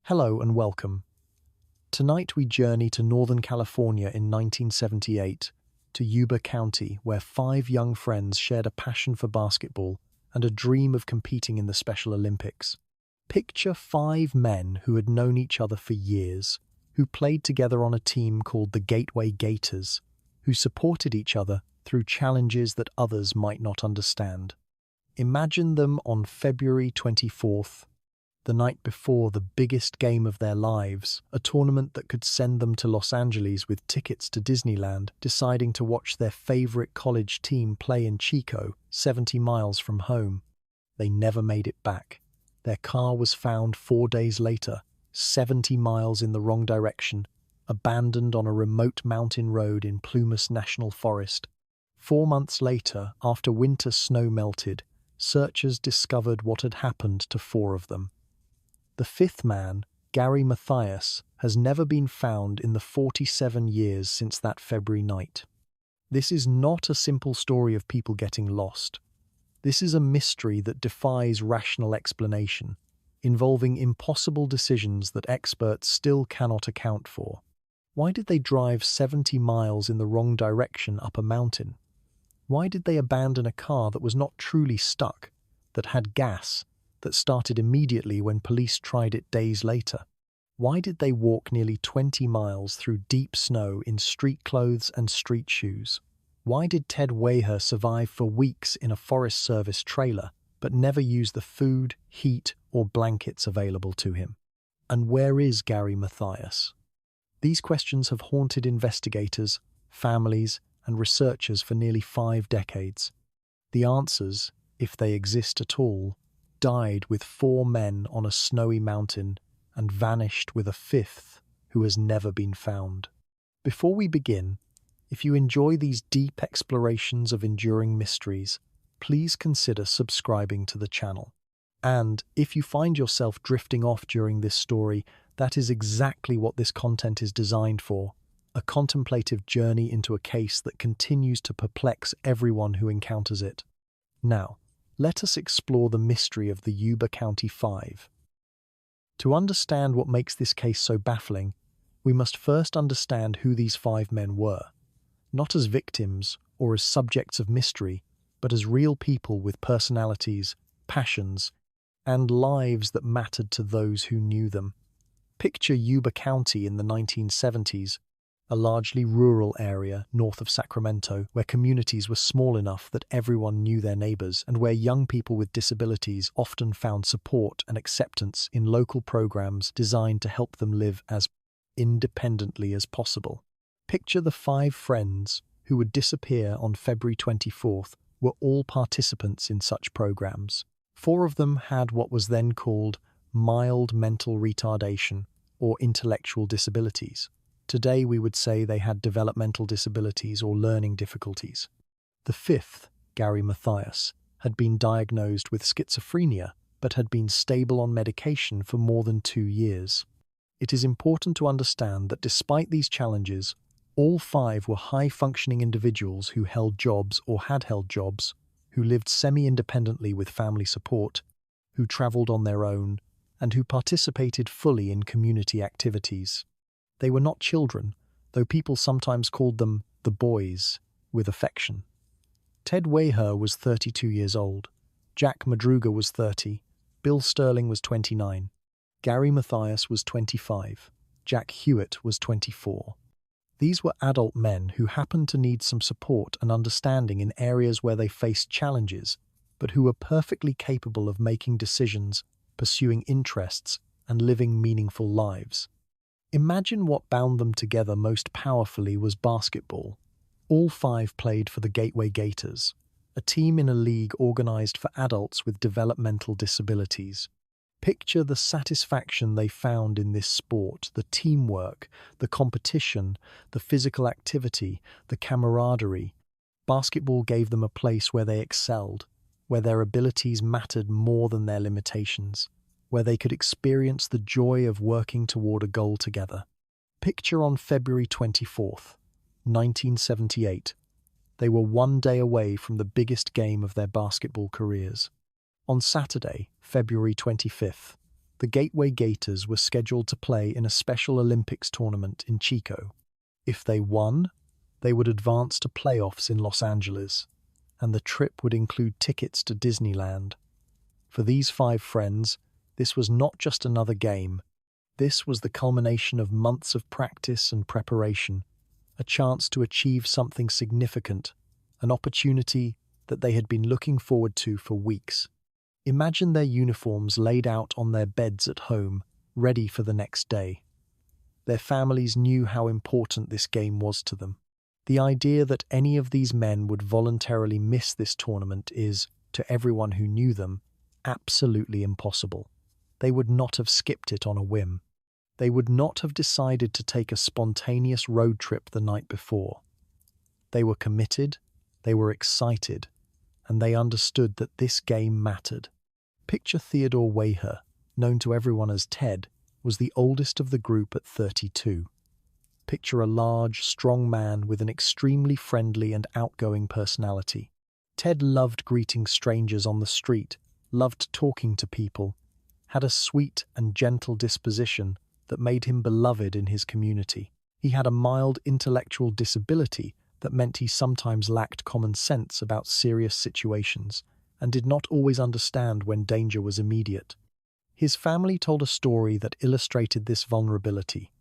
Hello and welcome. Tonight we journey to Northern California in 1978, to Yuba County, where five young friends shared a passion for basketball and a dream of competing in the Special Olympics. Picture five men who had known each other for years, who played together on a team called the Gators, who supported each other through challenges that others might not understand. Imagine them on February 24th, the night before the biggest game of their lives, a tournament that could send them to Los Angeles with tickets to Disneyland, deciding to watch their favorite college team play in Chico, 70 miles from home. They never made it back. Their car was found 4 days later, 70 miles in the wrong direction, abandoned on a remote mountain road in Plumas National Forest. 4 months later, after winter snow melted, searchers discovered what had happened to four of them. The fifth man, Mathias, has never been found in the 47 years since that February night. This is not a simple story of people getting lost. This is a mystery that defies rational explanation, involving impossible decisions that experts still cannot account for. Why did they drive 70 miles in the wrong direction up a mountain? Why did they abandon a car that was not truly stuck, that had gas, that started immediately when police tried it days later? Why did they walk nearly 20 miles through deep snow in street clothes and street shoes? Why did Ted Wayher survive for weeks in a Forest Service trailer, but never use the food, heat, or blankets available to him? And where is Mathias? These questions have haunted investigators, families, and researchers for nearly 5 decades. The answers, if they exist at all, died with 4 men on a snowy mountain and vanished with a fifth who has never been found. Before we begin, if you enjoy these deep explorations of enduring mysteries, please consider subscribing to the channel. And if you find yourself drifting off during this story, that is exactly what this content is designed for, a contemplative journey into a case that continues to perplex everyone who encounters it. Now, let us explore the mystery of the Yuba County Five. To understand what makes this case so baffling, we must first understand who these 5 men were, not as victims or as subjects of mystery, but as real people with personalities, passions, and lives that mattered to those who knew them. Picture Yuba County in the 1970s, a largely rural area north of Sacramento, where communities were small enough that everyone knew their neighbors and where young people with disabilities often found support and acceptance in local programs designed to help them live as independently as possible. Picture the 5 friends who would disappear on February 24th were all participants in such programs. 4 of them had what was then called mild mental retardation or intellectual disabilities. Today we would say they had developmental disabilities or learning difficulties. The 5th, Mathias, had been diagnosed with schizophrenia but had been stable on medication for more than 2 years. It is important to understand that despite these challenges, all 5 were high-functioning individuals who held jobs or had held jobs, who lived semi-independently with family support, who traveled on their own, and who participated fully in community activities. They were not children, though people sometimes called them the boys, with affection. Ted Wayher was 32 years old, Jack Madruga was 30, Bill Sterling was 29, Mathias was 25, Jack Hewitt was 24. These were adult men who happened to need some support and understanding in areas where they faced challenges, but who were perfectly capable of making decisions, pursuing interests, and living meaningful lives. Imagine what bound them together most powerfully was basketball. All 5 played for the Gators, a team in a league organized for adults with developmental disabilities. Picture the satisfaction they found in this sport, the teamwork, the competition, the physical activity, the camaraderie. Basketball gave them a place where they excelled, where their abilities mattered more than their limitations, where they could experience the joy of working toward a goal together. Picture on February 24th, 1978. They were 1 day away from the biggest game of their basketball careers. On Saturday, February 25th, The Gateway Gators were scheduled to play in a Special Olympics tournament in Chico. If they won, they would advance to playoffs in Los Angeles, and the trip would include tickets to Disneyland. For these 5 friends, this was not just another game. This was the culmination of months of practice and preparation, a chance to achieve something significant, an opportunity that they had been looking forward to for weeks. Imagine their uniforms laid out on their beds at home, ready for the next day. Their families knew how important this game was to them. The idea that any of these men would voluntarily miss this tournament is, to everyone who knew them, absolutely impossible. They would not have skipped it on a whim. They would not have decided to take a spontaneous road trip the night before. They were committed, they were excited, and they understood that this game mattered. Picture Theodore Weher, known to everyone as Ted, was the oldest of the group at 32. Picture a large, strong man with an extremely friendly and outgoing personality. Ted loved greeting strangers on the street, loved talking to people, had a sweet and gentle disposition that made him beloved in his community. He had a mild intellectual disability that meant he sometimes lacked common sense about serious situations and did not always understand when danger was immediate. His family told a story that illustrated this vulnerability.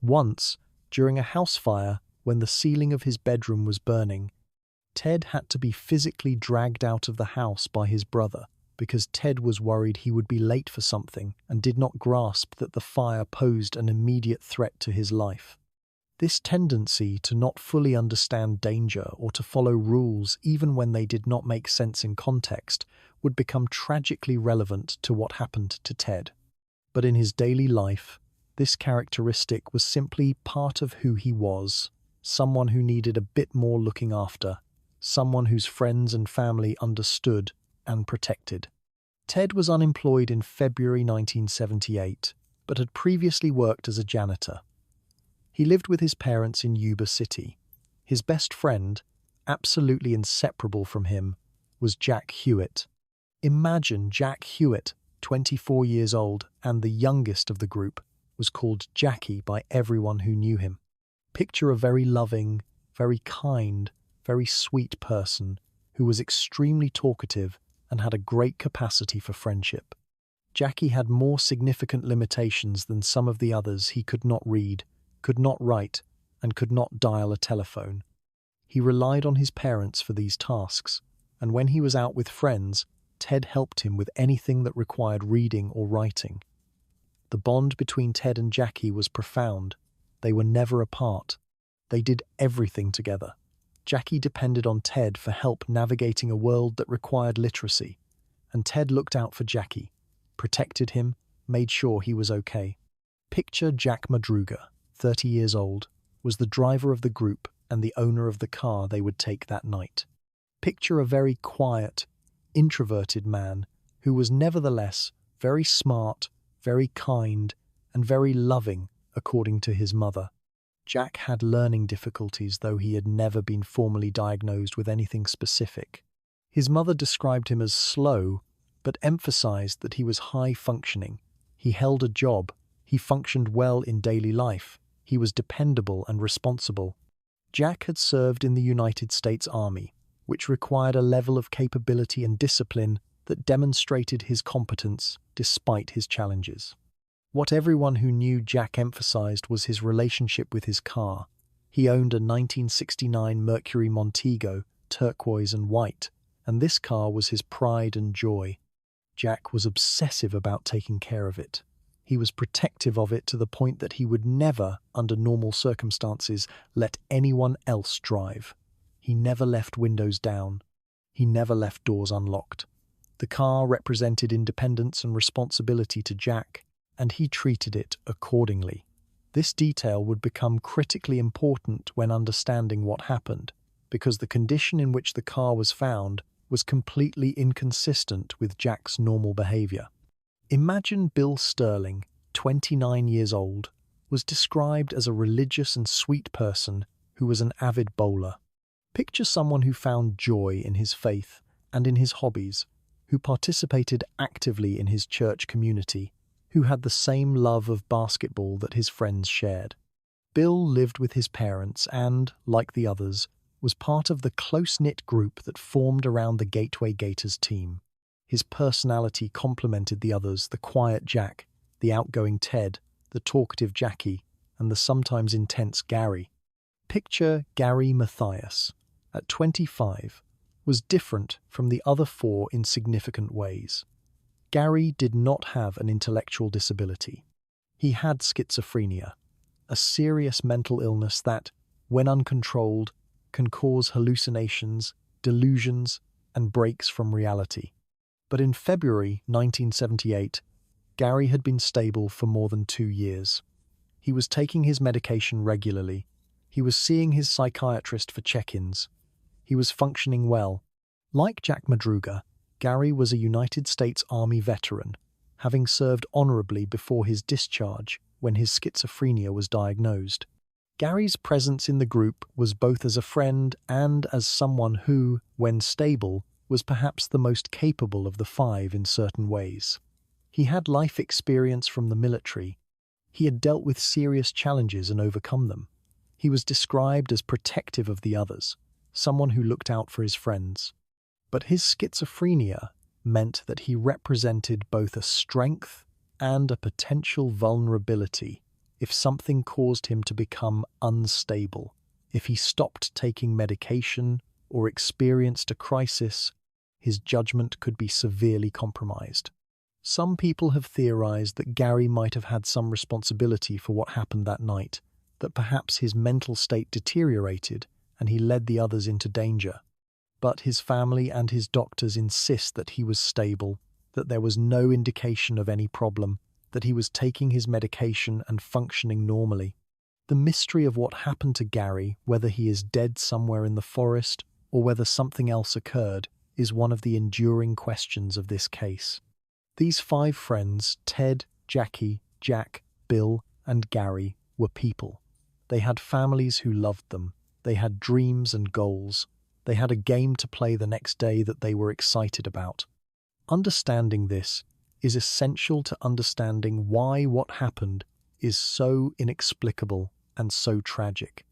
Once, during a house fire, when the ceiling of his bedroom was burning, Ted had to be physically dragged out of the house by his brother because Ted was worried he would be late for something and did not grasp that the fire posed an immediate threat to his life. This tendency to not fully understand danger or to follow rules even when they did not make sense in context would become tragically relevant to what happened to Ted. But in his daily life, this characteristic was simply part of who he was, someone who needed a bit more looking after, someone whose friends and family understood and protected. Ted was unemployed in February 1978, but had previously worked as a janitor. He lived with his parents in Yuba City. His best friend, absolutely inseparable from him, was Jack Hewitt. Imagine Jack Hewitt, 24 years old and the youngest of the group, was called Jackie by everyone who knew him. Picture a very loving, very kind, very sweet person who was extremely talkative and had a great capacity for friendship. Jackie had more significant limitations than some of the others. He could not read, could not write, and could not dial a telephone. He relied on his parents for these tasks, and when he was out with friends, Ted helped him with anything that required reading or writing. The bond between Ted and Jackie was profound. They were never apart. They did everything together. Jackie depended on Ted for help navigating a world that required literacy, and Ted looked out for Jackie, protected him, made sure he was okay. Picture Jack Madruga, 30 years old, was the driver of the group and the owner of the car they would take that night. Picture a very quiet, introverted man who was nevertheless very smart, very kind, and very loving, according to his mother. Jack had learning difficulties, though he had never been formally diagnosed with anything specific. His mother described him as slow, but emphasized that he was high-functioning. He held a job, he functioned well in daily life, he was dependable and responsible. Jack had served in the United States Army, which required a level of capability and discipline that demonstrated his competence despite his challenges. What everyone who knew Jack emphasized was his relationship with his car. He owned a 1969 Mercury Montego, turquoise and white, and this car was his pride and joy. Jack was obsessive about taking care of it. He was protective of it to the point that he would never, under normal circumstances, let anyone else drive. He never left windows down. He never left doors unlocked. The car represented independence and responsibility to Jack, and he treated it accordingly. This detail would become critically important when understanding what happened, because the condition in which the car was found was completely inconsistent with Jack's normal behavior. Imagine Bill Sterling, 29 years old, was described as a religious and sweet person who was an avid bowler. Picture someone who found joy in his faith and in his hobbies, who participated actively in his church community, who had the same love of basketball that his friends shared. Bill lived with his parents and, like the others, was part of the close-knit group that formed around the Gateway Gators team. His personality complemented the others: the quiet Jack, the outgoing Ted, the talkative Jackie, and the sometimes intense Gary. Picture Gary Mathias. At 25, was different from the other four in significant ways. Gary did not have an intellectual disability. He had schizophrenia, a serious mental illness that, when uncontrolled, can cause hallucinations, delusions, and breaks from reality. But in February 1978, Gary had been stable for more than 2 years. He was taking his medication regularly. He was seeing his psychiatrist for check-ins. He was functioning well. Like Jack Madruga, Gary was a United States Army veteran, having served honorably before his discharge when his schizophrenia was diagnosed. Gary's presence in the group was both as a friend and as someone who, when stable, was perhaps the most capable of the five in certain ways. He had life experience from the military. He had dealt with serious challenges and overcome them. He was described as protective of the others, someone who looked out for his friends. But his schizophrenia meant that he represented both a strength and a potential vulnerability if something caused him to become unstable, if he stopped taking medication or experienced a crisis. His judgment could be severely compromised. Some people have theorized that Gary might have had some responsibility for what happened that night, that perhaps his mental state deteriorated and he led the others into danger. But his family and his doctors insist that he was stable, that there was no indication of any problem, that he was taking his medication and functioning normally. The mystery of what happened to Gary, whether he is dead somewhere in the forest or whether something else occurred, is one of the enduring questions of this case. These five friends, Ted, Jackie, Jack, Bill, and Gary, were people. They had families who loved them. They had dreams and goals. They had a game to play the next day that they were excited about. Understanding this is essential to understanding why what happened is so inexplicable and so tragic.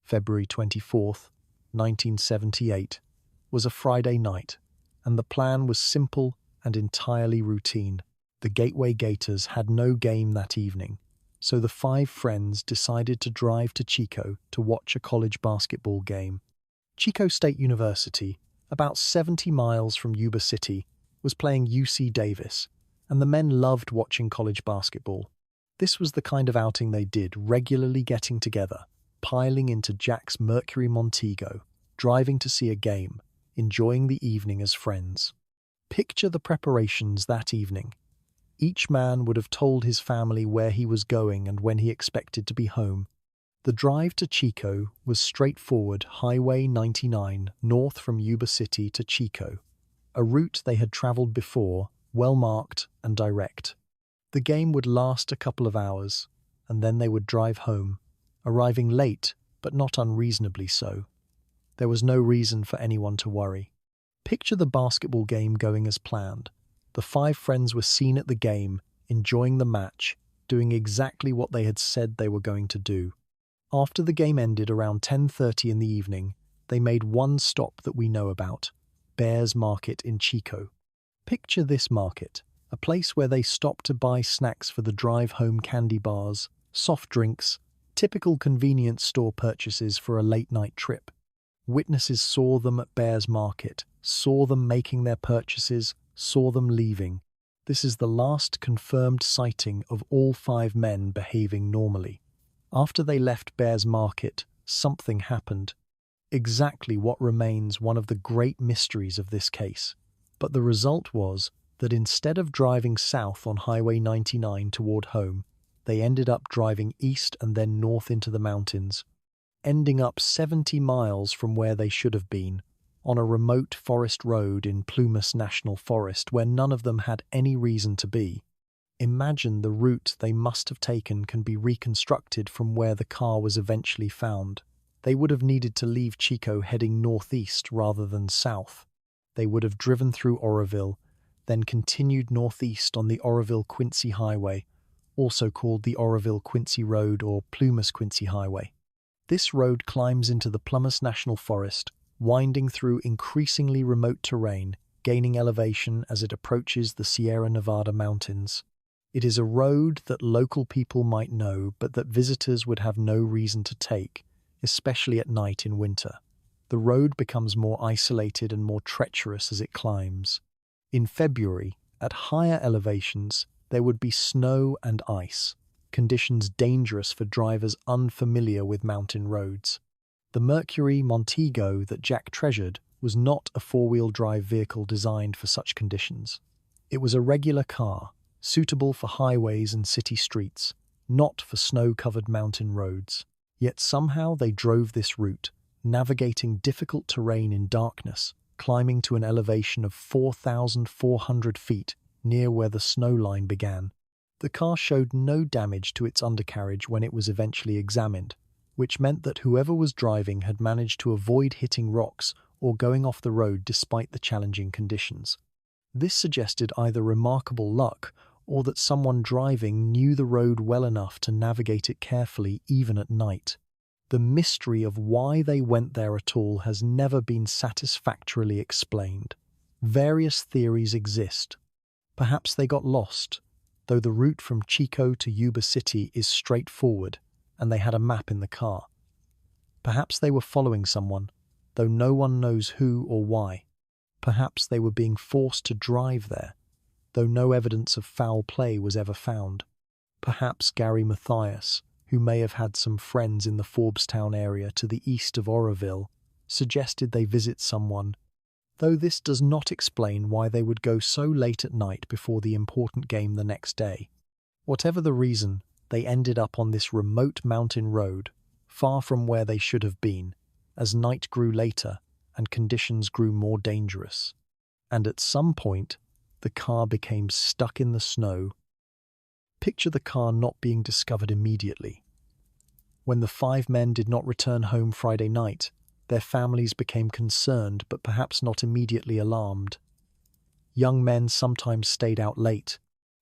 February 24th, 1978, was a Friday night, and the plan was simple and entirely routine. The Gateway Gators had no game that evening, so the five friends decided to drive to Chico to watch a college basketball game. Chico State University, about 70 miles from Yuba City, was playing UC Davis, and the men loved watching college basketball. This was the kind of outing they did, regularly getting together, piling into Jack's Mercury Montego, driving to see a game, enjoying the evening as friends. Picture the preparations that evening. Each man would have told his family where he was going and when he expected to be home. The drive to Chico was straightforward Highway 99 north from Yuba City to Chico, a route they had traveled before, well marked and direct. The game would last a couple of hours, and then they would drive home, arriving late but not unreasonably so. There was no reason for anyone to worry. Picture the basketball game going as planned. The five friends were seen at the game, enjoying the match, doing exactly what they had said they were going to do. After the game ended around 10:30 in the evening, they made one stop that we know about, Bears Market in Chico. Picture this market, a place where they stopped to buy snacks for the drive-home, candy bars, soft drinks, typical convenience store purchases for a late-night trip. Witnesses saw them at Bears Market, saw them making their purchases, saw them leaving. This is the last confirmed sighting of all five men behaving normally. After they left Bears Market, something happened. Exactly what remains one of the great mysteries of this case. But the result was that instead of driving south on Highway 99 toward home, they ended up driving east and then north into the mountains, ending up 70 miles from where they should have been, on a remote forest road in Plumas National Forest where none of them had any reason to be. Imagine the route they must have taken can be reconstructed from where the car was eventually found. They would have needed to leave Chico heading northeast rather than south. They would have driven through Oroville, then continued northeast on the Oroville-Quincy Highway, also called the Oroville-Quincy Road or Plumas-Quincy Highway. This road climbs into the Plumas National Forest, winding through increasingly remote terrain, gaining elevation as it approaches the Sierra Nevada mountains. It is a road that local people might know, but that visitors would have no reason to take, especially at night in winter. The road becomes more isolated and more treacherous as it climbs. In February, at higher elevations, there would be snow and ice, conditions dangerous for drivers unfamiliar with mountain roads. The Mercury Montego that Jack treasured was not a four-wheel drive vehicle designed for such conditions. It was a regular car, suitable for highways and city streets, not for snow-covered mountain roads. Yet somehow they drove this route, navigating difficult terrain in darkness, climbing to an elevation of 4,400 feet near where the snow line began. The car showed no damage to its undercarriage when it was eventually examined, which meant that whoever was driving had managed to avoid hitting rocks or going off the road despite the challenging conditions. This suggested either remarkable luck or that someone driving knew the road well enough to navigate it carefully even at night. The mystery of why they went there at all has never been satisfactorily explained. Various theories exist. Perhaps they got lost, though the route from Chico to Yuba City is straightforward and they had a map in the car. Perhaps they were following someone, though no one knows who or why. Perhaps they were being forced to drive there, though no evidence of foul play was ever found. Perhaps Gary Mathias, who may have had some friends in the Forbestown area to the east of Oroville, suggested they visit someone, though this does not explain why they would go so late at night before the important game the next day. Whatever the reason, they ended up on this remote mountain road, far from where they should have been, as night grew later and conditions grew more dangerous. And at some point, the car became stuck in the snow. Picture the car not being discovered immediately. When the 5 men did not return home Friday night, their families became concerned but perhaps not immediately alarmed. Young men sometimes stayed out late.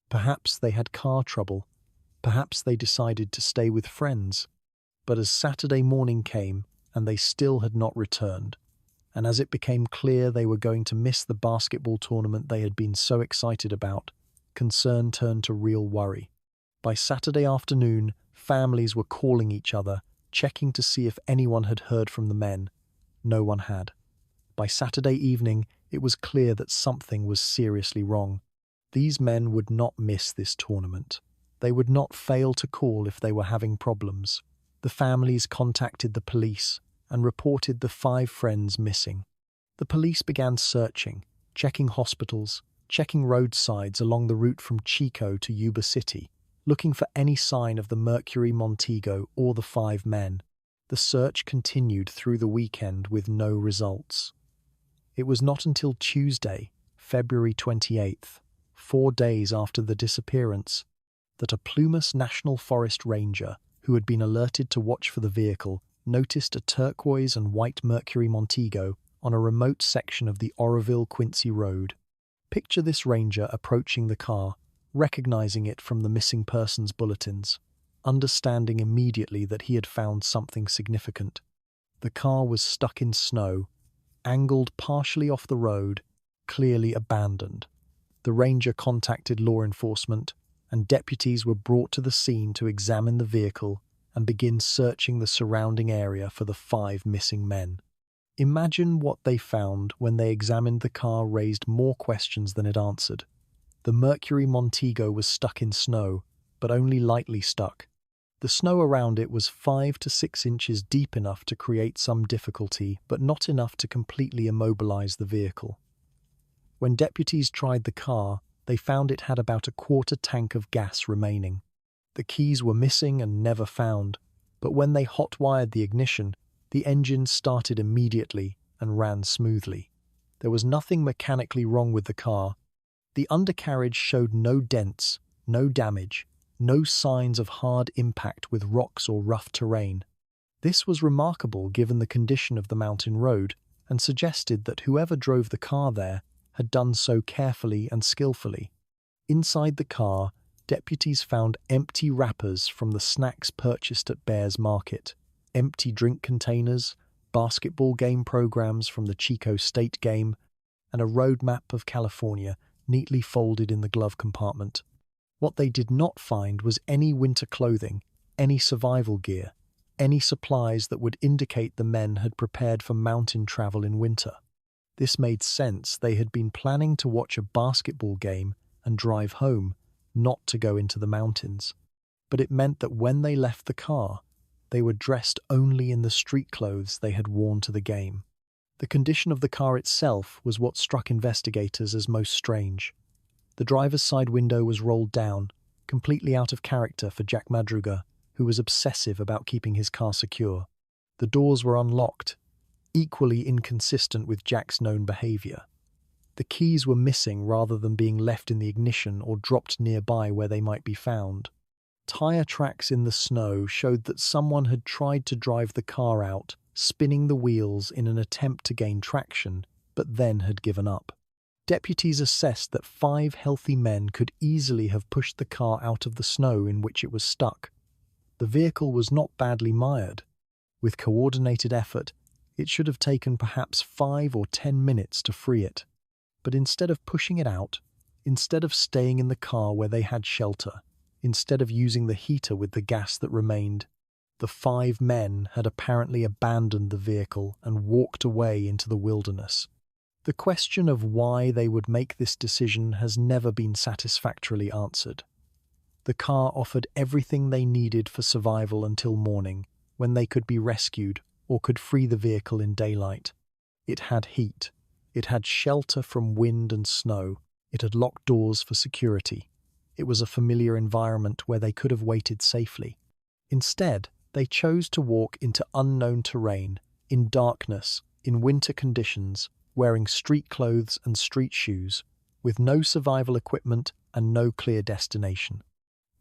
Perhaps they had car trouble. Perhaps they decided to stay with friends. But as Saturday morning came and they still had not returned, and as it became clear they were going to miss the basketball tournament they had been so excited about, concern turned to real worry. By Saturday afternoon, families were calling each other, checking to see if anyone had heard from the men. No one had. By Saturday evening, it was clear that something was seriously wrong. These men would not miss this tournament. They would not fail to call if they were having problems. The families contacted the police and reported the 5 friends missing. The police began searching, checking hospitals, checking roadsides along the route from Chico to Yuba City, looking for any sign of the Mercury Montego or the 5 men. The search continued through the weekend with no results. It was not until Tuesday, February 28th, 4 days after the disappearance, that a Plumas National Forest ranger, who had been alerted to watch for the vehicle, noticed a turquoise and white Mercury Montego on a remote section of the Oroville-Quincy Road. Picture this ranger approaching the car, recognizing it from the missing persons bulletins, understanding immediately that he had found something significant. The car was stuck in snow, angled partially off the road, clearly abandoned. The ranger contacted law enforcement, and deputies were brought to the scene to examine the vehicle and begin searching the surrounding area for the 5 missing men. Imagine what they found when they examined the car raised more questions than it answered. The Mercury Montego was stuck in snow, but only lightly stuck. The snow around it was 5 to 6 inches deep enough to create some difficulty, but not enough to completely immobilize the vehicle. When deputies tried the car, they found it had about a quarter tank of gas remaining. The keys were missing and never found, but when they hot-wired the ignition, the engine started immediately and ran smoothly. There was nothing mechanically wrong with the car. The undercarriage showed no dents, no damage, no signs of hard impact with rocks or rough terrain. This was remarkable given the condition of the mountain road and suggested that whoever drove the car there had done so carefully and skillfully. Inside the car, deputies found empty wrappers from the snacks purchased at Bear's Market, empty drink containers, basketball game programs from the Chico State game, and a road map of California neatly folded in the glove compartment. What they did not find was any winter clothing, any survival gear, any supplies that would indicate the men had prepared for mountain travel in winter. This made sense. They had been planning to watch a basketball game and drive home, not to go into the mountains. But it meant that when they left the car, they were dressed only in the street clothes they had worn to the game. The condition of the car itself was what struck investigators as most strange. The driver's side window was rolled down, completely out of character for Jack Madruga, who was obsessive about keeping his car secure. The doors were unlocked, equally inconsistent with Jack's known behavior. The keys were missing rather than being left in the ignition or dropped nearby where they might be found. Tire tracks in the snow showed that someone had tried to drive the car out, spinning the wheels in an attempt to gain traction, but then had given up. Deputies assessed that 5 healthy men could easily have pushed the car out of the snow in which it was stuck. The vehicle was not badly mired. With coordinated effort, it should have taken perhaps 5 or 10 minutes to free it. But instead of pushing it out, instead of staying in the car where they had shelter, instead of using the heater with the gas that remained, the 5 men had apparently abandoned the vehicle and walked away into the wilderness. The question of why they would make this decision has never been satisfactorily answered. The car offered everything they needed for survival until morning, when they could be rescued or could free the vehicle in daylight. It had heat. It had shelter from wind and snow. It had locked doors for security. It was a familiar environment where they could have waited safely. Instead, they chose to walk into unknown terrain, in darkness, in winter conditions, wearing street clothes and street shoes, with no survival equipment and no clear destination.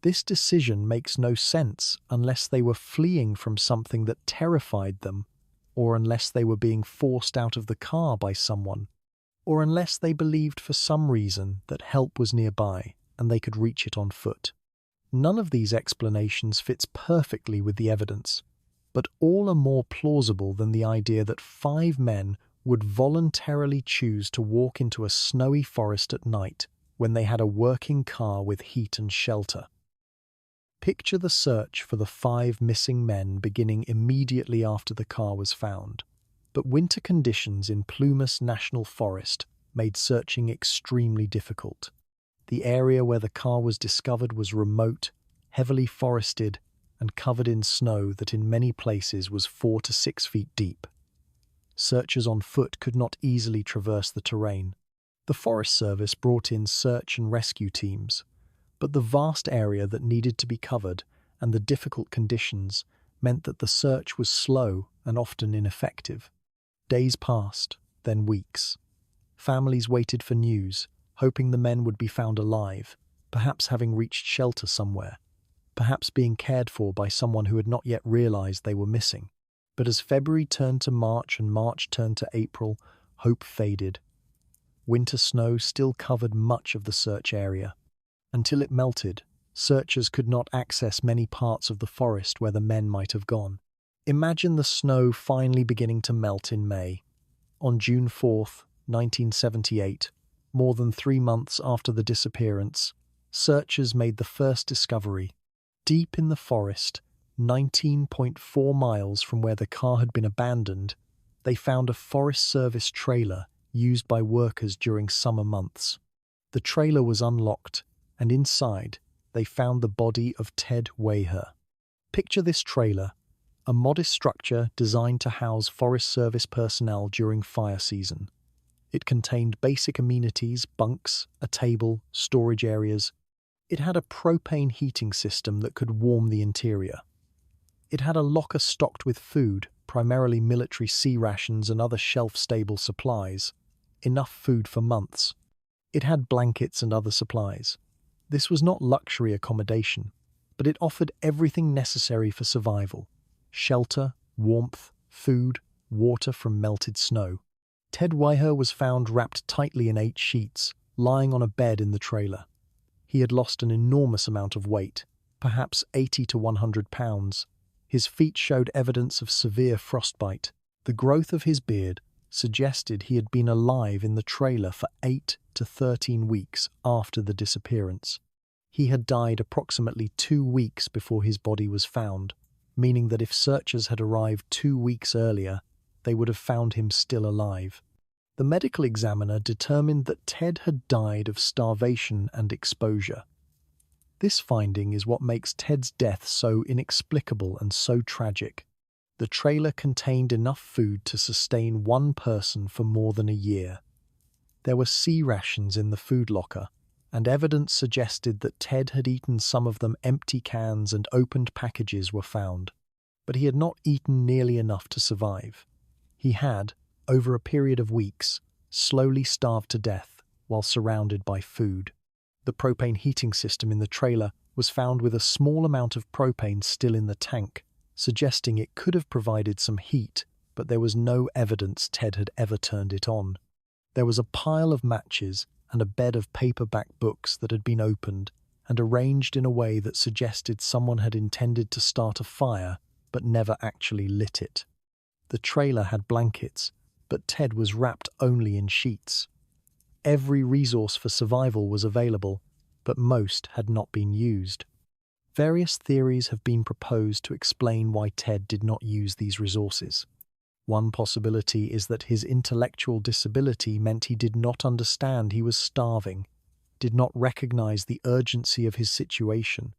This decision makes no sense unless they were fleeing from something that terrified them, or unless they were being forced out of the car by someone, or unless they believed for some reason that help was nearby and they could reach it on foot. None of these explanations fits perfectly with the evidence, but all are more plausible than the idea that 5 men would voluntarily choose to walk into a snowy forest at night when they had a working car with heat and shelter. Picture the search for the 5 missing men beginning immediately after the car was found, but winter conditions in Plumas National Forest made searching extremely difficult. The area where the car was discovered was remote, heavily forested, and covered in snow that in many places was 4 to 6 feet deep. Searchers on foot could not easily traverse the terrain. The Forest Service brought in search and rescue teams, but the vast area that needed to be covered and the difficult conditions meant that the search was slow and often ineffective. Days passed, then weeks. Families waited for news, hoping the men would be found alive, perhaps having reached shelter somewhere, perhaps being cared for by someone who had not yet realized they were missing. But as February turned to March and March turned to April, hope faded. Winter snow still covered much of the search area. Until it melted, searchers could not access many parts of the forest where the men might have gone. Imagine the snow finally beginning to melt in May. On June 4th, 1978, more than 3 months after the disappearance, searchers made the first discovery. Deep in the forest, 19.4 miles from where the car had been abandoned, they found a Forest Service trailer used by workers during summer months. The trailer was unlocked, and inside, they found the body of Ted Wayher. Picture this trailer, a modest structure designed to house Forest Service personnel during fire season. It contained basic amenities, bunks, a table, storage areas. It had a propane heating system that could warm the interior. It had a locker stocked with food, primarily military sea rations and other shelf-stable supplies, enough food for months. It had blankets and other supplies. This was not luxury accommodation, but it offered everything necessary for survival: shelter, warmth, food, water from melted snow. Ted Weiher was found wrapped tightly in 8 sheets, lying on a bed in the trailer. He had lost an enormous amount of weight, perhaps 80 to 100 pounds. His feet showed evidence of severe frostbite. The growth of his beard suggested he had been alive in the trailer for 8 to 13 weeks after the disappearance. He had died approximately 2 weeks before his body was found, meaning that if searchers had arrived 2 weeks earlier, they would have found him still alive. The medical examiner determined that Ted had died of starvation and exposure. This finding is what makes Ted's death so inexplicable and so tragic. The trailer contained enough food to sustain one person for more than a year. There were sea rations in the food locker, and evidence suggested that Ted had eaten some of them. Empty cans and opened packages were found, but he had not eaten nearly enough to survive. He had, over a period of weeks, slowly starved to death while surrounded by food. The propane heating system in the trailer was found with a small amount of propane still in the tank, suggesting it could have provided some heat, but there was no evidence Ted had ever turned it on. There was a pile of matches and a bed of paperback books that had been opened and arranged in a way that suggested someone had intended to start a fire but never actually lit it. The trailer had blankets, but Ted was wrapped only in sheets. Every resource for survival was available, but most had not been used. Various theories have been proposed to explain why Ted did not use these resources. One possibility is that his intellectual disability meant he did not understand he was starving, did not recognize the urgency of his situation,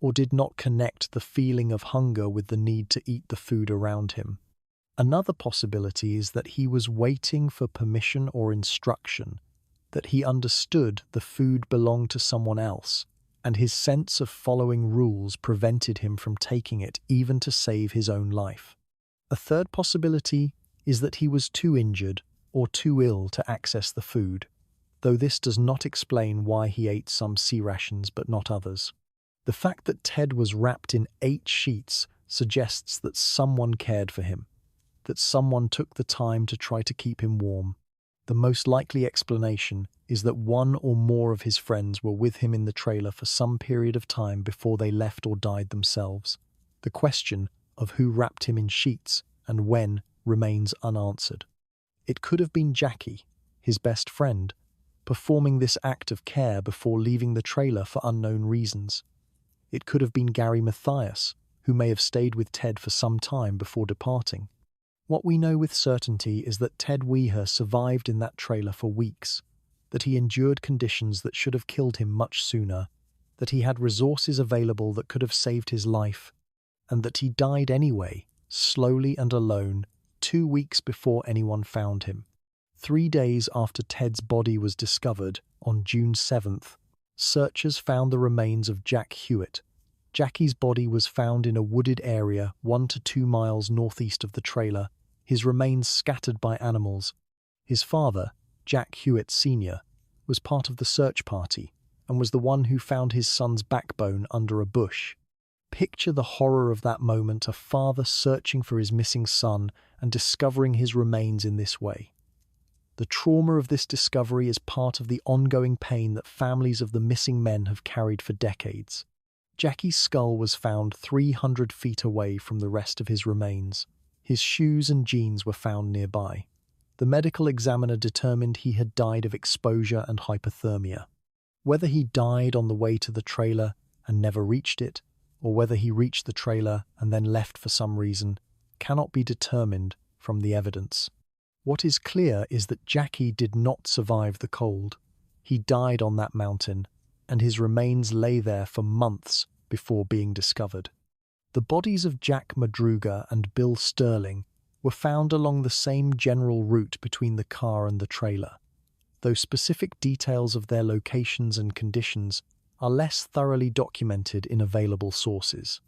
or did not connect the feeling of hunger with the need to eat the food around him. Another possibility is that he was waiting for permission or instruction, that he understood the food belonged to someone else, and his sense of following rules prevented him from taking it even to save his own life. A third possibility is that he was too injured or too ill to access the food, though this does not explain why he ate some sea rations but not others. The fact that Ted was wrapped in 8 sheets suggests that someone cared for him, that someone took the time to try to keep him warm. The most likely explanation is that one or more of his friends were with him in the trailer for some period of time before they left or died themselves. The question of who wrapped him in sheets and when remains unanswered. It could have been Jackie, his best friend, performing this act of care before leaving the trailer for unknown reasons. It could have been Mathias, who may have stayed with Ted for some time before departing. What we know with certainty is that Ted Weiher survived in that trailer for weeks, that he endured conditions that should have killed him much sooner, that he had resources available that could have saved his life, and that he died anyway, slowly and alone, 2 weeks before anyone found him. 3 days after Ted's body was discovered, on June 7th, searchers found the remains of Jack Hewitt. Jackie's body was found in a wooded area 1 to 2 miles northeast of the trailer, his remains scattered by animals. His father, Jack Hewitt Sr., was part of the search party and was the one who found his son's backbone under a bush. Picture the horror of that moment, a father searching for his missing son and discovering his remains in this way. The trauma of this discovery is part of the ongoing pain that families of the missing men have carried for decades. Jackie's skull was found 300 feet away from the rest of his remains. His shoes and jeans were found nearby. The medical examiner determined he had died of exposure and hypothermia. Whether he died on the way to the trailer and never reached it, or whether he reached the trailer and then left for some reason, cannot be determined from the evidence. What is clear is that Jackie did not survive the cold. He died on that mountain, and his remains lay there for months before being discovered. The bodies of Jack Madruga and Bill Sterling were found along the same general route between the car and the trailer, though specific details of their locations and conditions are less thoroughly documented in available sources.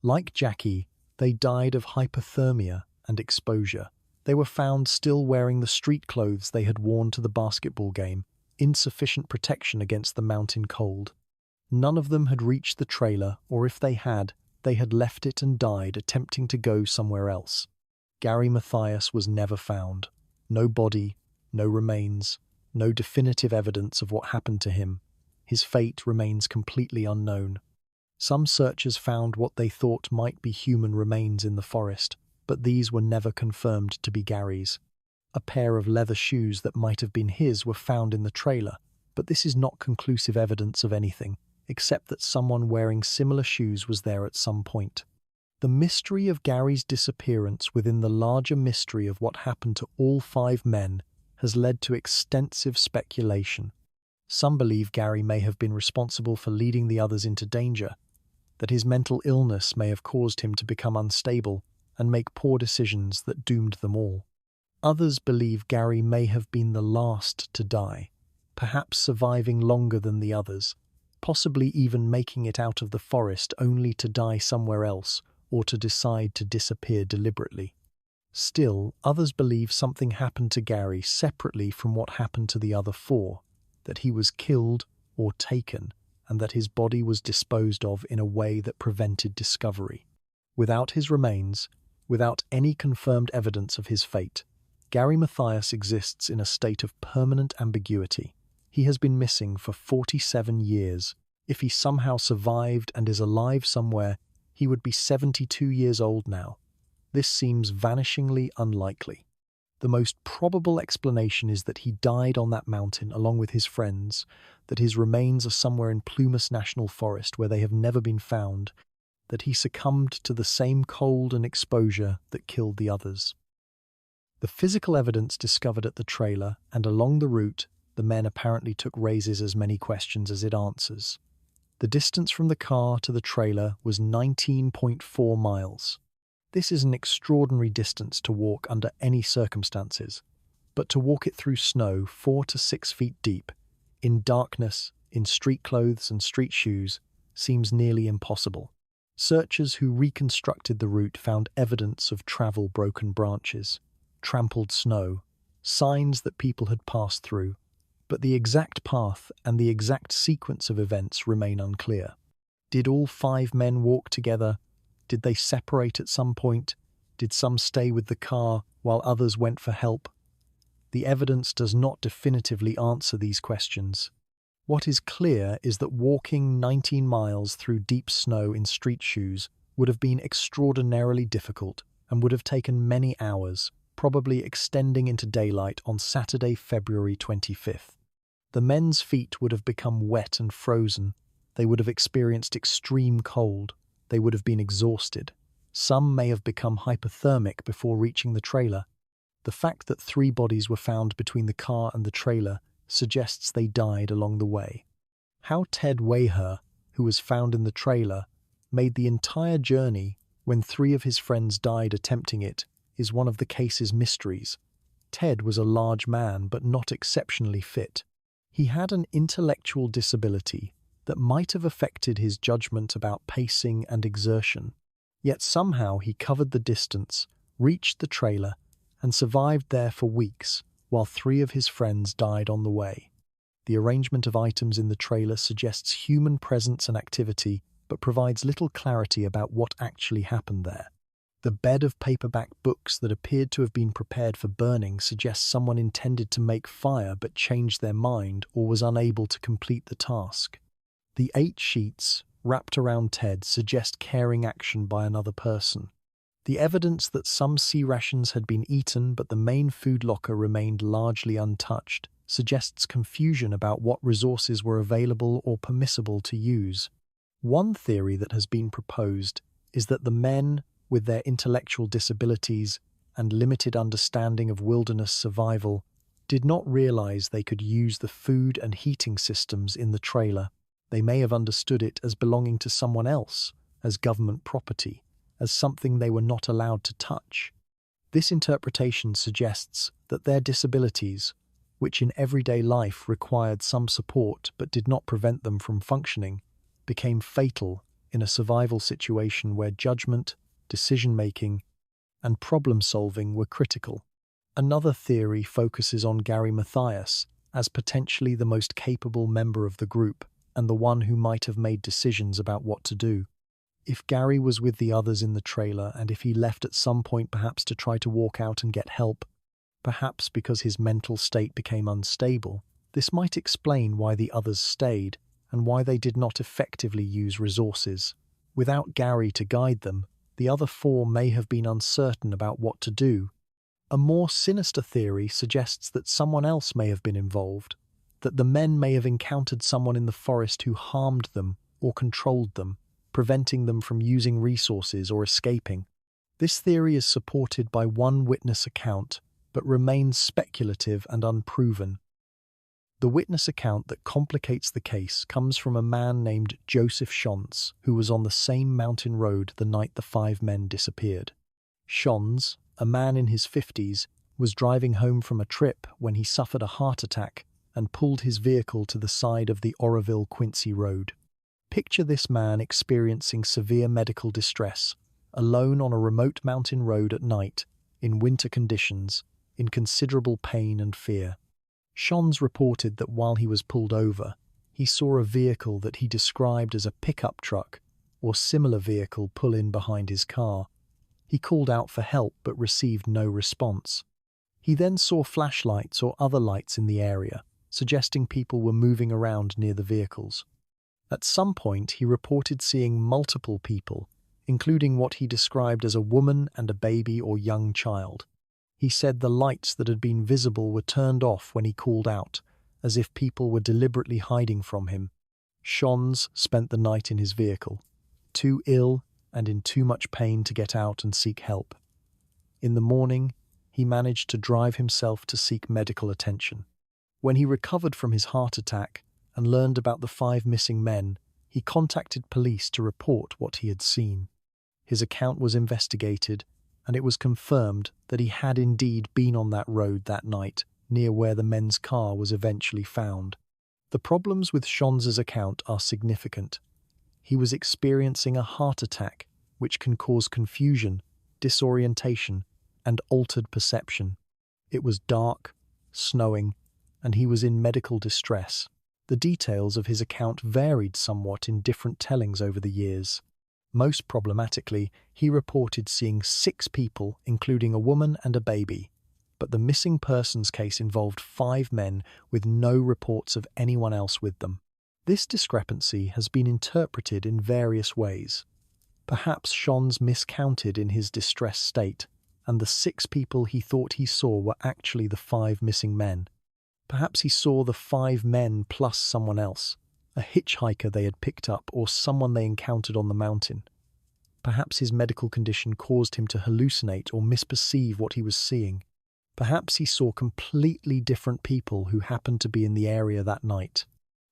Like Jackie, they died of hypothermia and exposure. They were found still wearing the street clothes they had worn to the basketball game, insufficient protection against the mountain cold. None of them had reached the trailer, or if they had left it and died attempting to go somewhere else. Mathias was never found. No body, no remains, no definitive evidence of what happened to him. His fate remains completely unknown. Some searchers found what they thought might be human remains in the forest, but these were never confirmed to be Gary's. A pair of leather shoes that might have been his were found in the trailer, but this is not conclusive evidence of anything, except that someone wearing similar shoes was there at some point. The mystery of Gary's disappearance within the larger mystery of what happened to all 5 men has led to extensive speculation. Some believe Gary may have been responsible for leading the others into danger, that his mental illness may have caused him to become unstable and make poor decisions that doomed them all. Others believe Gary may have been the last to die, perhaps surviving longer than the others, possibly even making it out of the forest only to die somewhere else or to decide to disappear deliberately. Still, others believe something happened to Gary separately from what happened to the other 4, that he was killed or taken, and that his body was disposed of in a way that prevented discovery. Without his remains, without any confirmed evidence of his fate, Gary Mathias exists in a state of permanent ambiguity. He has been missing for 47 years. If he somehow survived and is alive somewhere, he would be 72 years old now. This seems vanishingly unlikely. The most probable explanation is that he died on that mountain along with his friends, that his remains are somewhere in Plumas National Forest where they have never been found, that he succumbed to the same cold and exposure that killed the others. The physical evidence discovered at the trailer and along the route, the men apparently took raises as many questions as it answers. The distance from the car to the trailer was 19.4 miles. This is an extraordinary distance to walk under any circumstances, but to walk it through snow 4 to 6 feet deep, in darkness, in street clothes and street shoes, seems nearly impossible. Searchers who reconstructed the route found evidence of travel broken branches, trampled snow, signs that people had passed through, but the exact path and the exact sequence of events remain unclear. Did all 5 men walk together? Did they separate at some point? Did some stay with the car while others went for help? The evidence does not definitively answer these questions. What is clear is that walking 19 miles through deep snow in street shoes would have been extraordinarily difficult and would have taken many hours, probably extending into daylight on Saturday, February 25th. The men's feet would have become wet and frozen. They would have experienced extreme cold. They would have been exhausted. Some may have become hypothermic before reaching the trailer. The fact that 3 bodies were found between the car and the trailer suggests they died along the way. How Ted Wayher, who was found in the trailer, made the entire journey when 3 of his friends died attempting it is one of the case's mysteries. Ted was a large man but not exceptionally fit. He had an intellectual disability that might have affected his judgment about pacing and exertion. Yet somehow he covered the distance, reached the trailer, and survived there for weeks, while 3 of his friends died on the way. The arrangement of items in the trailer suggests human presence and activity, but provides little clarity about what actually happened there. The bed of paperback books that appeared to have been prepared for burning suggests someone intended to make fire but changed their mind or was unable to complete the task. The 8 sheets wrapped around Ted suggest caring action by another person. The evidence that some sea rations had been eaten but the main food locker remained largely untouched suggests confusion about what resources were available or permissible to use. One theory that has been proposed is that the men, with their intellectual disabilities and limited understanding of wilderness survival, did not realize they could use the food and heating systems in the trailer. They may have understood it as belonging to someone else, as government property, as something they were not allowed to touch. This interpretation suggests that their disabilities, which in everyday life required some support but did not prevent them from functioning, became fatal in a survival situation where judgment, decision-making, and problem-solving were critical. Another theory focuses on Gary Mathias as potentially the most capable member of the group and the one who might have made decisions about what to do. If Gary was with the others in the trailer and if he left at some point perhaps to try to walk out and get help, perhaps because his mental state became unstable. This might explain why the others stayed and why they did not effectively use resources. Without Gary to guide them, the other four may have been uncertain about what to do. A more sinister theory suggests that someone else may have been involved, that the men may have encountered someone in the forest who harmed them or controlled them, preventing them from using resources or escaping. This theory is supported by one witness account, but remains speculative and unproven. The witness account that complicates the case comes from a man named Joseph Shonz, who was on the same mountain road the night the five men disappeared. Shonz, a man in his 50s, was driving home from a trip when he suffered a heart attack and pulled his vehicle to the side of the Oroville-Quincy Road. Picture this man experiencing severe medical distress, alone on a remote mountain road at night, in winter conditions, in considerable pain and fear. Shonz reported that while he was pulled over, he saw a vehicle that he described as a pickup truck or similar vehicle pull in behind his car. He called out for help but received no response. He then saw flashlights or other lights in the area, suggesting people were moving around near the vehicles. At some point, he reported seeing multiple people, including what he described as a woman and a baby or young child. He said the lights that had been visible were turned off when he called out, as if people were deliberately hiding from him. Shonz spent the night in his vehicle, too ill and in too much pain to get out and seek help. In the morning, he managed to drive himself to seek medical attention. When he recovered from his heart attack and learned about the five missing men, he contacted police to report what he had seen. His account was investigated, and it was confirmed that he had indeed been on that road that night, near where the men's car was eventually found. The problems with Shonz's account are significant. He was experiencing a heart attack, which can cause confusion, disorientation, and altered perception. It was dark, snowing, and he was in medical distress. The details of his account varied somewhat in different tellings over the years. Most problematically, he reported seeing 6 people, including a woman and a baby. But the missing persons case involved 5 men with no reports of anyone else with them. This discrepancy has been interpreted in various ways. Perhaps Shonz miscounted in his distressed state, and the 6 people he thought he saw were actually the 5 missing men. Perhaps he saw the 5 men plus someone else, a hitchhiker they had picked up or someone they encountered on the mountain. Perhaps his medical condition caused him to hallucinate or misperceive what he was seeing. Perhaps he saw completely different people who happened to be in the area that night.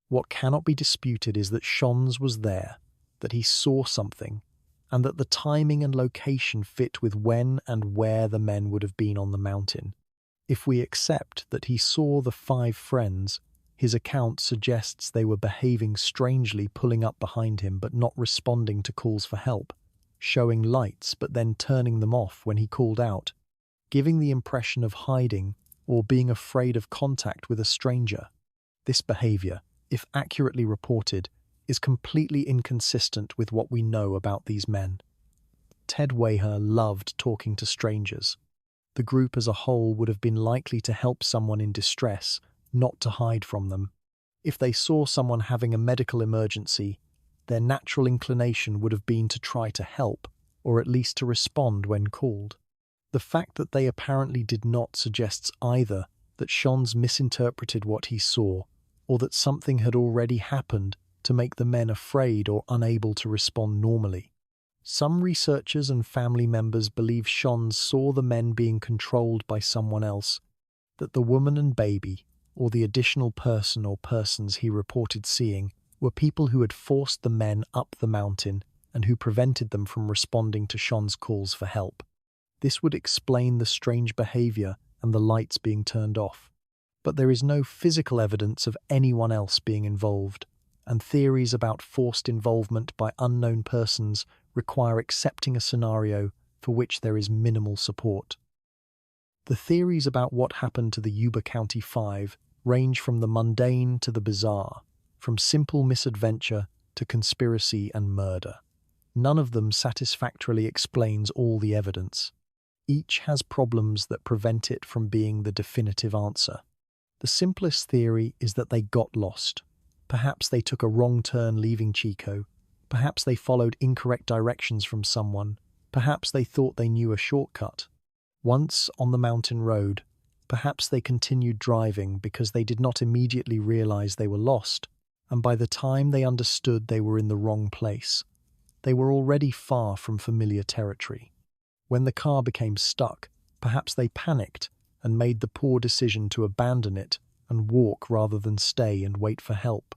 What cannot be disputed is that Shonz was there, that he saw something, and that the timing and location fit with when and where the men would have been on the mountain. If we accept that he saw the 5 friends, his account suggests they were behaving strangely, pulling up behind him but not responding to calls for help, showing lights but then turning them off when he called out, giving the impression of hiding or being afraid of contact with a stranger. This behavior, if accurately reported, is completely inconsistent with what we know about these men. Ted Waher loved talking to strangers. The group as a whole would have been likely to help someone in distress, not to hide from them. If they saw someone having a medical emergency, their natural inclination would have been to try to help, or at least to respond when called. The fact that they apparently did not suggests either that Shonz misinterpreted what he saw, or that something had already happened to make the men afraid or unable to respond normally. Some researchers and family members believe Shonz saw the men being controlled by someone else, that the woman and baby, or the additional person or persons he reported seeing, were people who had forced the men up the mountain and who prevented them from responding to Shonz's calls for help. This would explain the strange behavior and the lights being turned off. But there is no physical evidence of anyone else being involved, and theories about forced involvement by unknown persons require accepting a scenario for which there is minimal support. The theories about what happened to the Yuba County 5 range from the mundane to the bizarre, from simple misadventure to conspiracy and murder. None of them satisfactorily explains all the evidence. Each has problems that prevent it from being the definitive answer. The simplest theory is that they got lost. Perhaps they took a wrong turn leaving Chico. Perhaps they followed incorrect directions from someone. Perhaps they thought they knew a shortcut. Once on the mountain road, perhaps they continued driving because they did not immediately realize they were lost, and by the time they understood they were in the wrong place, they were already far from familiar territory. When the car became stuck, perhaps they panicked and made the poor decision to abandon it and walk rather than stay and wait for help.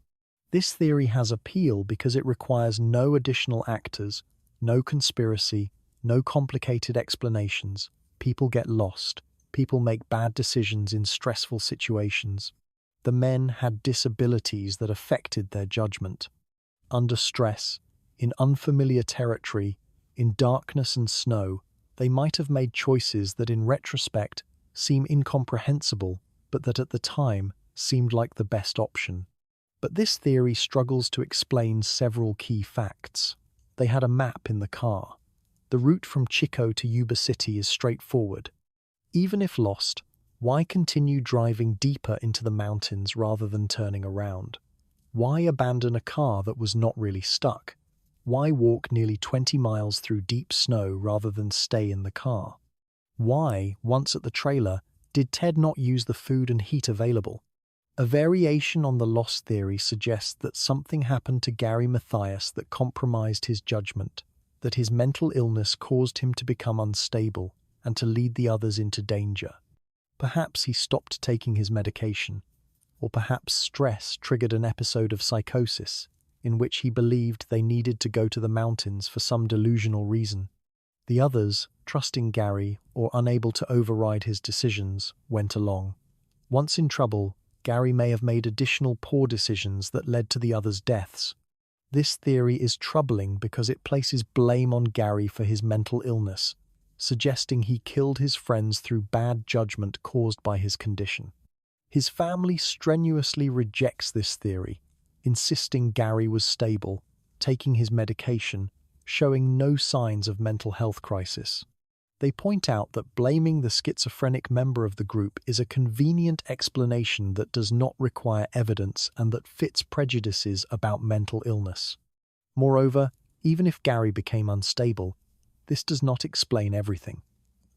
This theory has appeal because it requires no additional actors, no conspiracy, no complicated explanations. People get lost. People make bad decisions in stressful situations. The men had disabilities that affected their judgment. Under stress, in unfamiliar territory, in darkness and snow, they might have made choices that in retrospect seem incomprehensible, but that at the time seemed like the best option. But this theory struggles to explain several key facts. They had a map in the car. The route from Chico to Yuba City is straightforward. Even if lost, why continue driving deeper into the mountains rather than turning around? Why abandon a car that was not really stuck? Why walk nearly 20 miles through deep snow rather than stay in the car? Why, once at the trailer, did Ted not use the food and heat available? A variation on the lost theory suggests that something happened to Gary Mathias that compromised his judgment, that his mental illness caused him to become unstable and to lead the others into danger. Perhaps he stopped taking his medication, or perhaps stress triggered an episode of psychosis in which he believed they needed to go to the mountains for some delusional reason. The others, trusting Gary or unable to override his decisions, went along. Once in trouble, Gary may have made additional poor decisions that led to the others' deaths. This theory is troubling because it places blame on Gary for his mental illness, suggesting he killed his friends through bad judgment caused by his condition. His family strenuously rejects this theory, insisting Gary was stable, taking his medication, showing no signs of mental health crisis. They point out that blaming the schizophrenic member of the group is a convenient explanation that does not require evidence and that fits prejudices about mental illness. Moreover, even if Gary became unstable, this does not explain everything.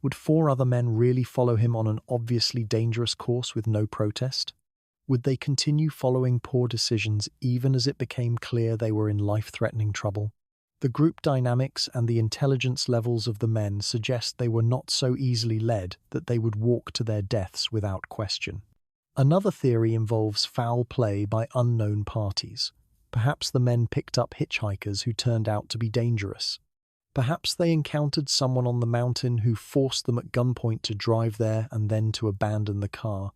Would 4 other men really follow him on an obviously dangerous course with no protest? Would they continue following poor decisions even as it became clear they were in life-threatening trouble? The group dynamics and the intelligence levels of the men suggest they were not so easily led that they would walk to their deaths without question. Another theory involves foul play by unknown parties. Perhaps the men picked up hitchhikers who turned out to be dangerous. Perhaps they encountered someone on the mountain who forced them at gunpoint to drive there and then to abandon the car.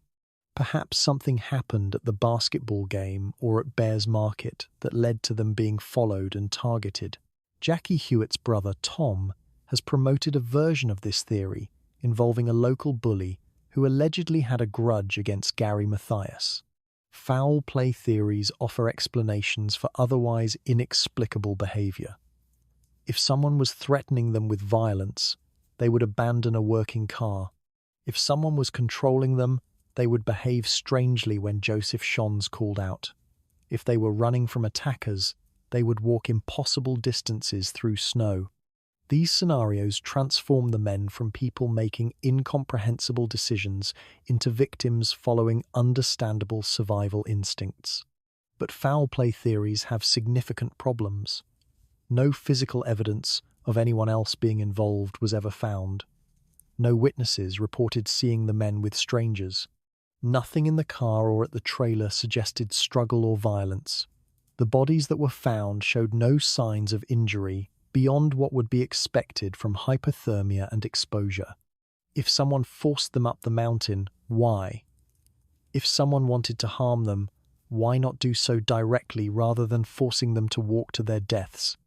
Perhaps something happened at the basketball game or at Bears Market that led to them being followed and targeted. Jackie Hewitt's brother, Tom, has promoted a version of this theory involving a local bully who allegedly had a grudge against Gary Mathias. Foul play theories offer explanations for otherwise inexplicable behavior. If someone was threatening them with violence, they would abandon a working car. If someone was controlling them, they would behave strangely when Joseph Shons called out. If they were running from attackers, they would walk impossible distances through snow. These scenarios transform the men from people making incomprehensible decisions into victims following understandable survival instincts. But foul play theories have significant problems. No physical evidence of anyone else being involved was ever found. No witnesses reported seeing the men with strangers. Nothing in the car or at the trailer suggested struggle or violence. The bodies that were found showed no signs of injury beyond what would be expected from hypothermia and exposure. If someone forced them up the mountain, why? If someone wanted to harm them, why not do so directly rather than forcing them to walk to their deaths?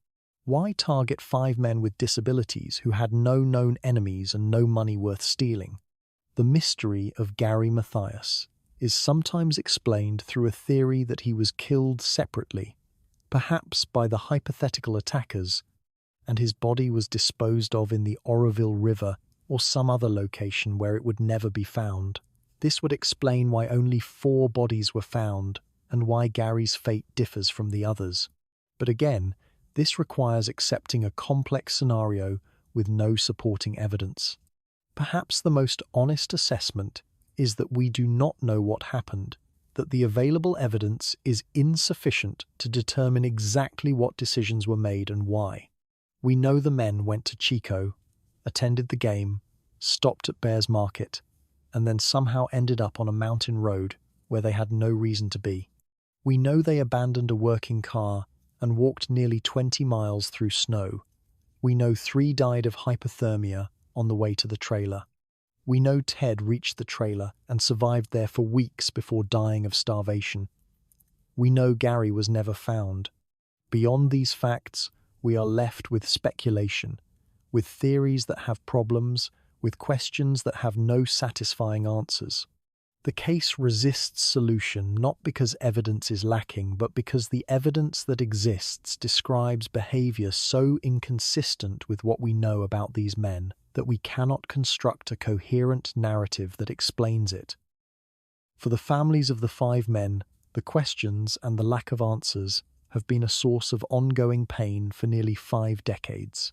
Why target 5 men with disabilities who had no known enemies and no money worth stealing? The mystery of Gary Mathias is sometimes explained through a theory that he was killed separately, perhaps by the hypothetical attackers, and his body was disposed of in the Oroville River or some other location where it would never be found. This would explain why only 4 bodies were found and why Gary's fate differs from the others. But again, this requires accepting a complex scenario with no supporting evidence. Perhaps the most honest assessment is that we do not know what happened, that the available evidence is insufficient to determine exactly what decisions were made and why. We know the men went to Chico, attended the game, stopped at Bears Market, and then somehow ended up on a mountain road where they had no reason to be. We know they abandoned a working car and walked nearly 20 miles through snow. We know 3 died of hypothermia on the way to the trailer. We know Ted reached the trailer and survived there for weeks before dying of starvation. We know Gary was never found. Beyond these facts, we are left with speculation, with theories that have problems, with questions that have no satisfying answers. The case resists solution not because evidence is lacking, but because the evidence that exists describes behavior so inconsistent with what we know about these men that we cannot construct a coherent narrative that explains it. For the families of the 5 men, the questions and the lack of answers have been a source of ongoing pain for nearly 5 decades.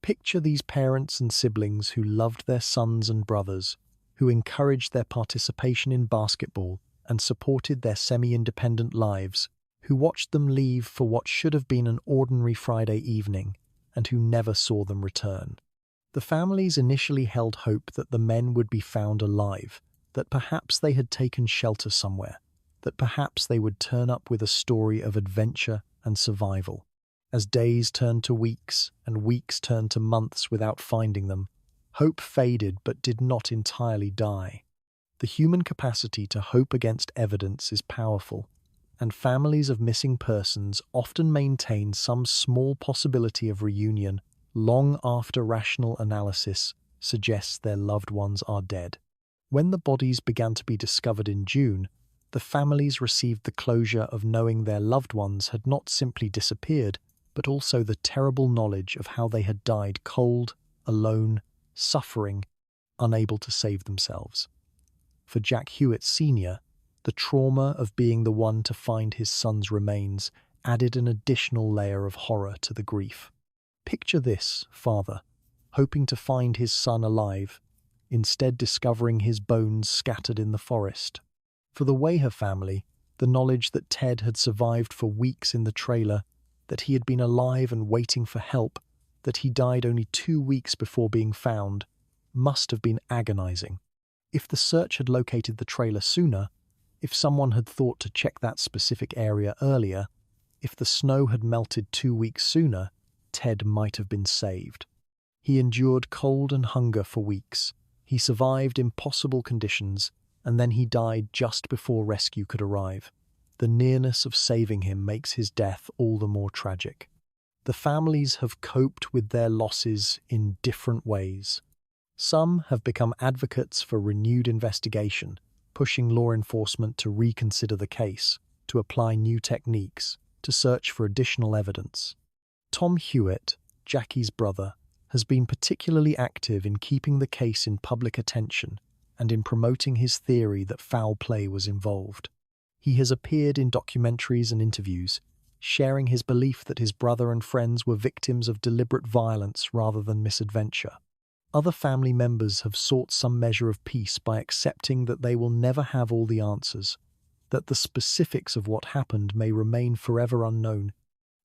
Picture these parents and siblings who loved their sons and brothers, who encouraged their participation in basketball and supported their semi-independent lives, who watched them leave for what should have been an ordinary Friday evening, and who never saw them return. The families initially held hope that the men would be found alive, that perhaps they had taken shelter somewhere, that perhaps they would turn up with a story of adventure and survival. As days turned to weeks and weeks turned to months without finding them, hope faded but did not entirely die. The human capacity to hope against evidence is powerful, and families of missing persons often maintain some small possibility of reunion long after rational analysis suggests their loved ones are dead. When the bodies began to be discovered in June, the families received the closure of knowing their loved ones had not simply disappeared, but also the terrible knowledge of how they had died cold, alone, suffering, unable to save themselves. For Jack Hewitt Sr., the trauma of being the one to find his son's remains added an additional layer of horror to the grief. Picture this, father, hoping to find his son alive, instead discovering his bones scattered in the forest. For the Weher family, the knowledge that Ted had survived for weeks in the trailer, that he had been alive and waiting for help, that he died only 2 weeks before being found, must have been agonizing. If the search had located the trailer sooner, if someone had thought to check that specific area earlier, if the snow had melted 2 weeks sooner, Ted might have been saved. He endured cold and hunger for weeks. He survived impossible conditions, and then he died just before rescue could arrive. The nearness of saving him makes his death all the more tragic. The families have coped with their losses in different ways. Some have become advocates for renewed investigation, pushing law enforcement to reconsider the case, to apply new techniques, to search for additional evidence. Tom Hewitt, Jackie's brother, has been particularly active in keeping the case in public attention and in promoting his theory that foul play was involved. He has appeared in documentaries and interviews, sharing his belief that his brother and friends were victims of deliberate violence rather than misadventure. Other family members have sought some measure of peace by accepting that they will never have all the answers, that the specifics of what happened may remain forever unknown,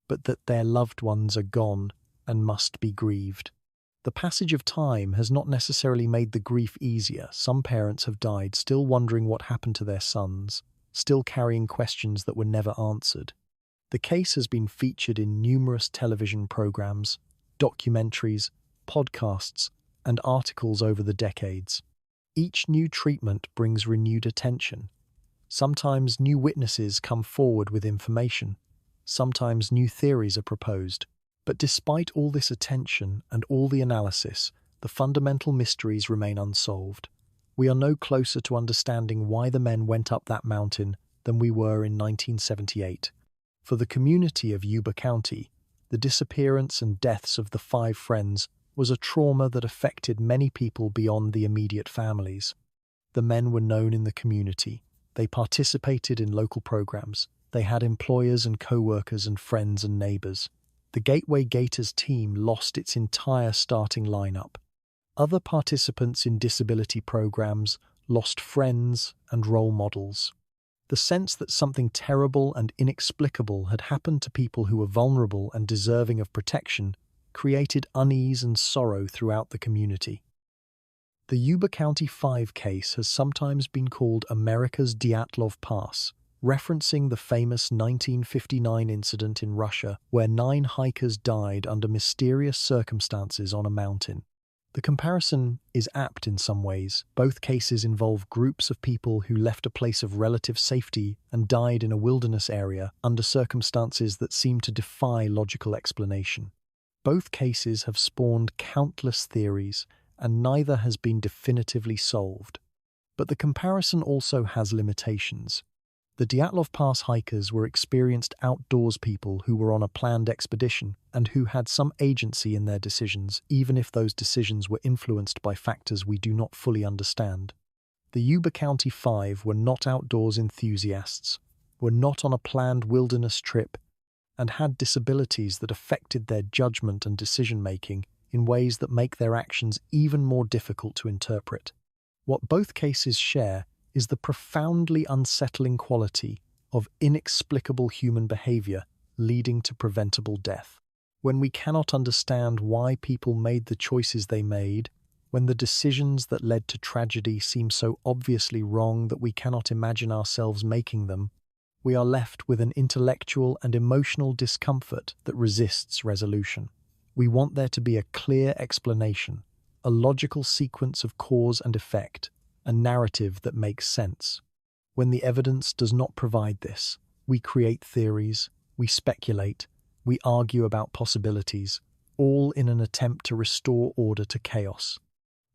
but that their loved ones are gone and must be grieved. The passage of time has not necessarily made the grief easier. Some parents have died still wondering what happened to their sons, still carrying questions that were never answered. The case has been featured in numerous television programs, documentaries, podcasts, and articles over the decades. Each new treatment brings renewed attention. Sometimes new witnesses come forward with information. Sometimes new theories are proposed. But despite all this attention and all the analysis, the fundamental mysteries remain unsolved. We are no closer to understanding why the men went up that mountain than we were in 1978. For the community of Yuba County, the disappearance and deaths of the 5 friends was a trauma that affected many people beyond the immediate families. The men were known in the community. They participated in local programs. They had employers and co-workers and friends and neighbors. The Gateway Gators team lost its entire starting lineup. Other participants in disability programs lost friends and role models. The sense that something terrible and inexplicable had happened to people who were vulnerable and deserving of protection created unease and sorrow throughout the community. The Yuba County 5 case has sometimes been called America's Dyatlov Pass, referencing the famous 1959 incident in Russia where 9 hikers died under mysterious circumstances on a mountain. The comparison is apt in some ways. Both cases involve groups of people who left a place of relative safety and died in a wilderness area under circumstances that seem to defy logical explanation. Both cases have spawned countless theories, and neither has been definitively solved. But the comparison also has limitations. The Dyatlov Pass hikers were experienced outdoors people who were on a planned expedition and who had some agency in their decisions, even if those decisions were influenced by factors we do not fully understand. The Yuba County 5 were not outdoors enthusiasts, were not on a planned wilderness trip, and had disabilities that affected their judgment and decision-making in ways that make their actions even more difficult to interpret. What both cases share is the profoundly unsettling quality of inexplicable human behavior leading to preventable death. When we cannot understand why people made the choices they made, when the decisions that led to tragedy seem so obviously wrong that we cannot imagine ourselves making them, we are left with an intellectual and emotional discomfort that resists resolution. We want there to be a clear explanation, a logical sequence of cause and effect, a narrative that makes sense. When the evidence does not provide this, we create theories, we speculate, we argue about possibilities, all in an attempt to restore order to chaos.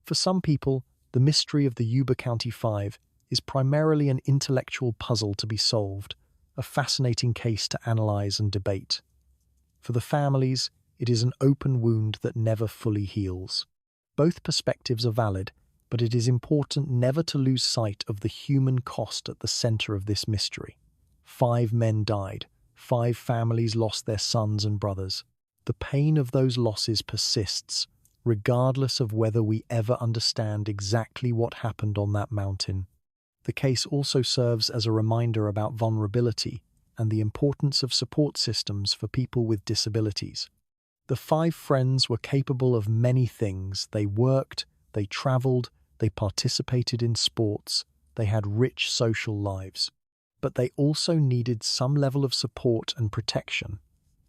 For some people, the mystery of the Yuba County 5 is primarily an intellectual puzzle to be solved, a fascinating case to analyze and debate. For the families, it is an open wound that never fully heals. Both perspectives are valid, but it is important never to lose sight of the human cost at the center of this mystery. 5 men died. 5 families lost their sons and brothers. The pain of those losses persists, regardless of whether we ever understand exactly what happened on that mountain. The case also serves as a reminder about vulnerability and the importance of support systems for people with disabilities. The 5 friends were capable of many things. They worked, they traveled, they participated in sports, they had rich social lives. But they also needed some level of support and protection.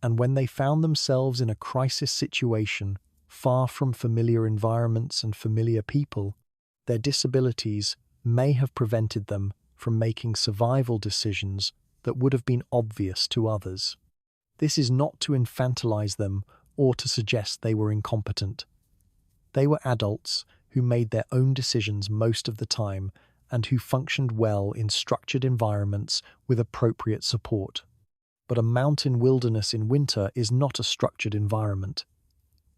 And when they found themselves in a crisis situation, far from familiar environments and familiar people, their disabilities may have prevented them from making survival decisions that would have been obvious to others. This is not to infantilize them or to suggest they were incompetent. They were adults who made their own decisions most of the time and who functioned well in structured environments with appropriate support. But a mountain wilderness in winter is not a structured environment.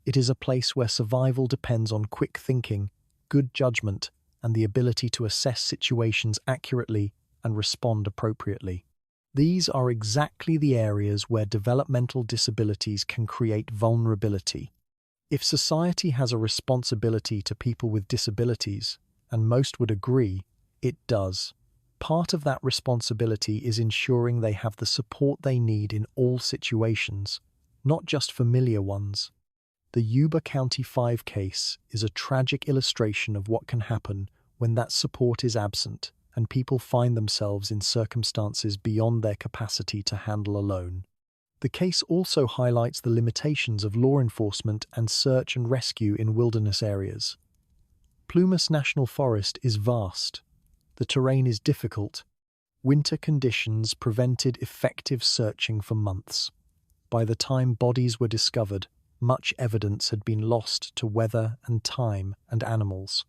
It is a place where survival depends on quick thinking, good judgment, and the ability to assess situations accurately and respond appropriately. These are exactly the areas where developmental disabilities can create vulnerability. If society has a responsibility to people with disabilities, and most would agree, it does. Part of that responsibility is ensuring they have the support they need in all situations, not just familiar ones. The Yuba County 5 case is a tragic illustration of what can happen when that support is absent and people find themselves in circumstances beyond their capacity to handle alone. The case also highlights the limitations of law enforcement and search and rescue in wilderness areas. Plumas National Forest is vast. The terrain is difficult. Winter conditions prevented effective searching for months. By the time bodies were discovered, much evidence had been lost to weather and time and animals.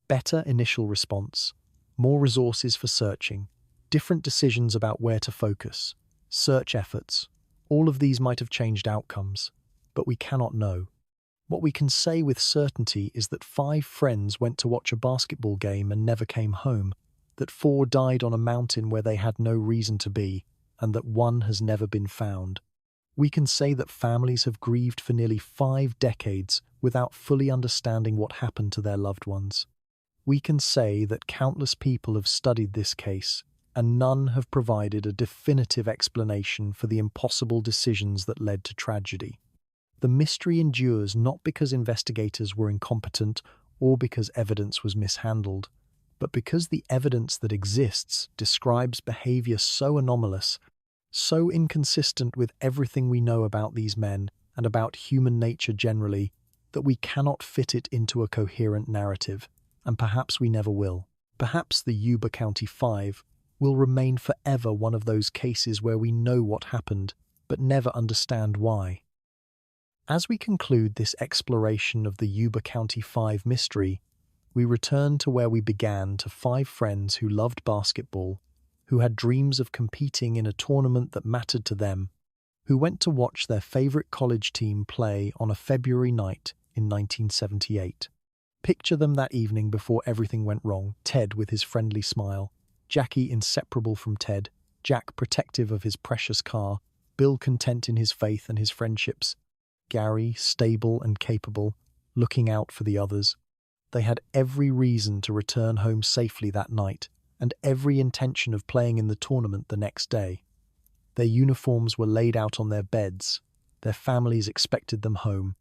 Better initial response, more resources for searching, different decisions about where to focus, search efforts, all of these might have changed outcomes, but we cannot know. What we can say with certainty is that 5 friends went to watch a basketball game and never came home, that 4 died on a mountain where they had no reason to be, and that 1 has never been found. We can say that families have grieved for nearly 5 decades without fully understanding what happened to their loved ones. We can say that countless people have studied this case, and none have provided a definitive explanation for the impossible decisions that led to tragedy. The mystery endures not because investigators were incompetent or because evidence was mishandled, but because the evidence that exists describes behavior so anomalous, so inconsistent with everything we know about these men and about human nature generally, that we cannot fit it into a coherent narrative, and perhaps we never will. Perhaps the Yuba County 5 will remain forever one of those cases where we know what happened, but never understand why. As we conclude this exploration of the Yuba County 5 mystery, we return to where we began, to 5 friends who loved basketball, who had dreams of competing in a tournament that mattered to them, who went to watch their favorite college team play on a February night in 1978. Picture them that evening before everything went wrong: Ted with his friendly smile, Jackie inseparable from Ted, Jack protective of his precious car, Bill content in his faith and his friendships, Gary stable and capable, looking out for the others. They had every reason to return home safely that night, and every intention of playing in the tournament the next day. Their uniforms were laid out on their beds. Their families expected them home.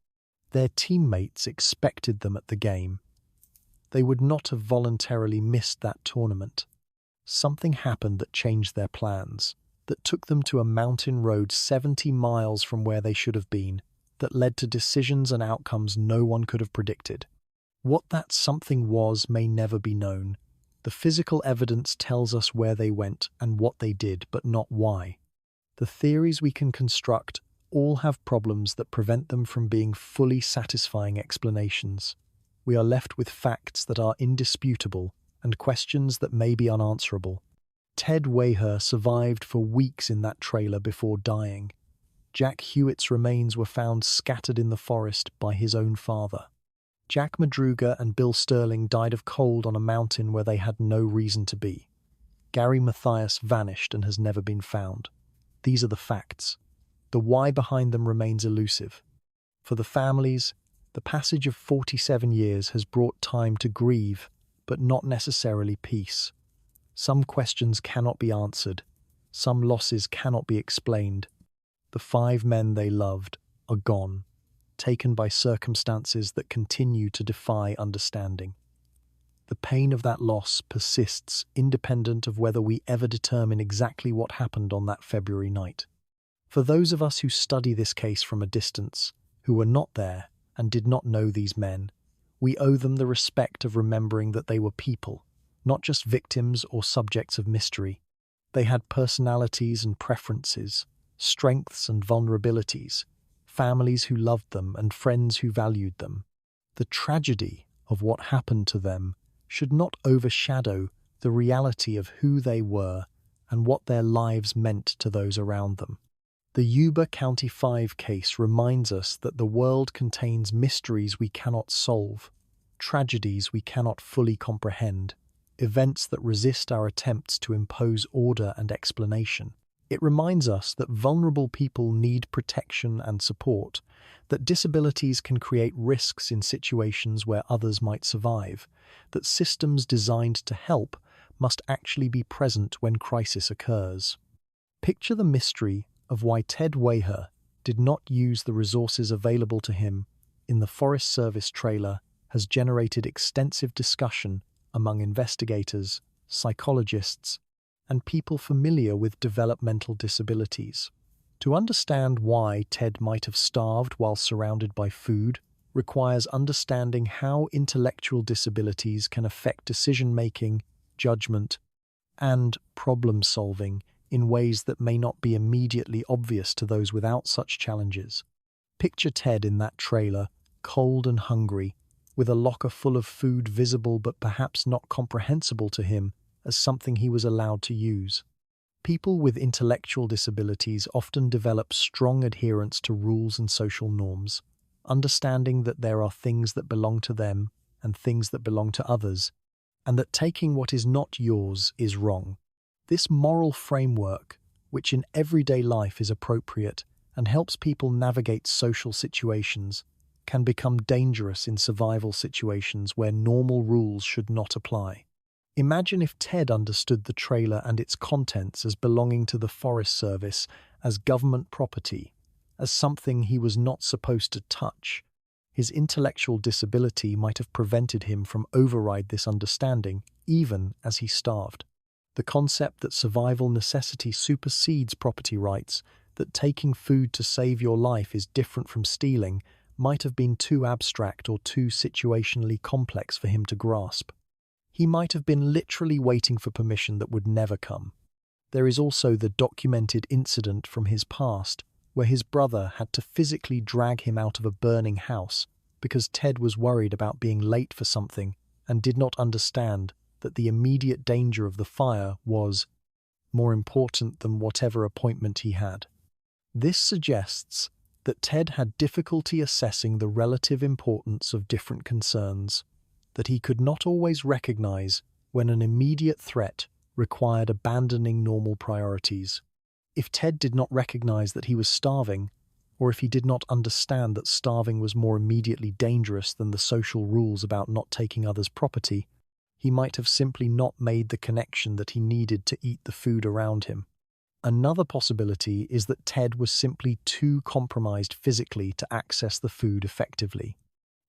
Their teammates expected them at the game. They would not have voluntarily missed that tournament. Something happened that changed their plans, that took them to a mountain road 70 miles from where they should have been, that led to decisions and outcomes no one could have predicted. What that something was may never be known. The physical evidence tells us where they went and what they did, but not why. The theories we can construct all have problems that prevent them from being fully satisfying explanations. We are left with facts that are indisputable and questions that may be unanswerable. Ted Wayher survived for weeks in that trailer before dying. Jack Hewitt's remains were found scattered in the forest by his own father. Jack Madruga and Bill Sterling died of cold on a mountain where they had no reason to be. Gary Mathias vanished and has never been found. These are the facts. The why behind them remains elusive. For the families, the passage of 47 years has brought time to grieve, but not necessarily peace. Some questions cannot be answered. Some losses cannot be explained. The 5 men they loved are gone, taken by circumstances that continue to defy understanding. The pain of that loss persists, independent of whether we ever determine exactly what happened on that February night. For those of us who study this case from a distance, who were not there and did not know these men, we owe them the respect of remembering that they were people, not just victims or subjects of mystery. They had personalities and preferences, strengths and vulnerabilities, families who loved them and friends who valued them. The tragedy of what happened to them should not overshadow the reality of who they were and what their lives meant to those around them. The Yuba County 5 case reminds us that the world contains mysteries we cannot solve, tragedies we cannot fully comprehend, events that resist our attempts to impose order and explanation. It reminds us that vulnerable people need protection and support, that disabilities can create risks in situations where others might survive, that systems designed to help must actually be present when crisis occurs. Picture the mystery of why Ted Wayher did not use the resources available to him in the Forest Service trailer has generated extensive discussion among investigators, psychologists, and people familiar with developmental disabilities. To understand why Ted might have starved while surrounded by food requires understanding how intellectual disabilities can affect decision-making, judgment, and problem-solving in ways that may not be immediately obvious to those without such challenges. Picture Ted in that trailer, cold and hungry, with a locker full of food visible but perhaps not comprehensible to him as something he was allowed to use. People with intellectual disabilities often develop strong adherence to rules and social norms. understanding that there are things that belong to them and things that belong to others, and that taking what is not yours is wrong. This moral framework, which in everyday life is appropriate and helps people navigate social situations, can become dangerous in survival situations where normal rules should not apply. Imagine if Ted understood the trailer and its contents as belonging to the Forest Service, as government property, as something he was not supposed to touch. His intellectual disability might have prevented him from override this understanding, even as he starved. The concept that survival necessity supersedes property rights, that taking food to save your life is different from stealing, might have been too abstract or too situationally complex for him to grasp. He might have been literally waiting for permission that would never come. There is also the documented incident from his past, where his brother had to physically drag him out of a burning house because Ted was worried about being late for something and did not understand that the immediate danger of the fire was more important than whatever appointment he had. This suggests that Ted had difficulty assessing the relative importance of different concerns, that he could not always recognize when an immediate threat required abandoning normal priorities. If Ted did not recognize that he was starving, or if he did not understand that starving was more immediately dangerous than the social rules about not taking others' property, he might have simply not made the connection that he needed to eat the food around him. Another possibility is that Ted was simply too compromised physically to access the food effectively.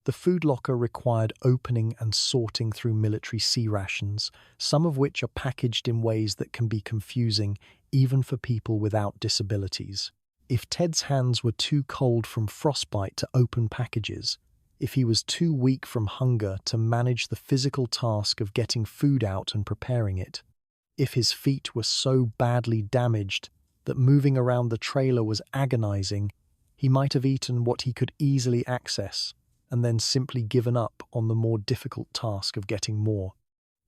The food locker required opening and sorting through military C rations, some of which are packaged in ways that can be confusing even for people without disabilities. If Ted's hands were too cold from frostbite to open packages, if he was too weak from hunger to manage the physical task of getting food out and preparing it, if his feet were so badly damaged that moving around the trailer was agonizing, he might have eaten what he could easily access and then simply given up on the more difficult task of getting more.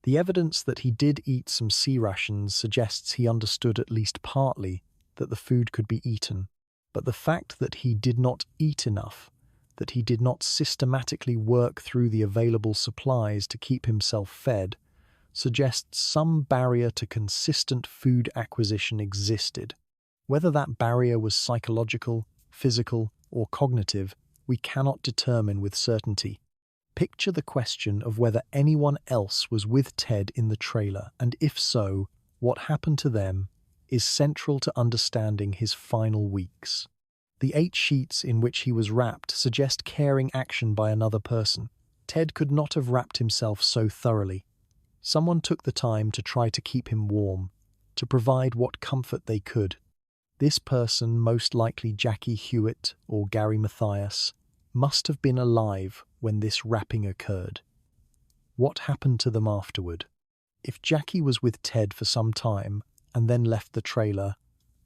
The evidence that he did eat some C rations suggests he understood at least partly that the food could be eaten, but the fact that he did not eat enough, that he did not systematically work through the available supplies to keep himself fed, suggests some barrier to consistent food acquisition existed. Whether that barrier was psychological, physical, or cognitive, we cannot determine with certainty. Picture the question of whether anyone else was with Ted in the trailer, and if so, what happened to them, is central to understanding his final weeks. The 8 sheets in which he was wrapped suggest caring action by another person. Ted could not have wrapped himself so thoroughly. Someone took the time to try to keep him warm, to provide what comfort they could. This person, most likely Jackie Hewitt or Gary Mathias, must have been alive when this wrapping occurred. What happened to them afterward? If Jackie was with Ted for some time and then left the trailer,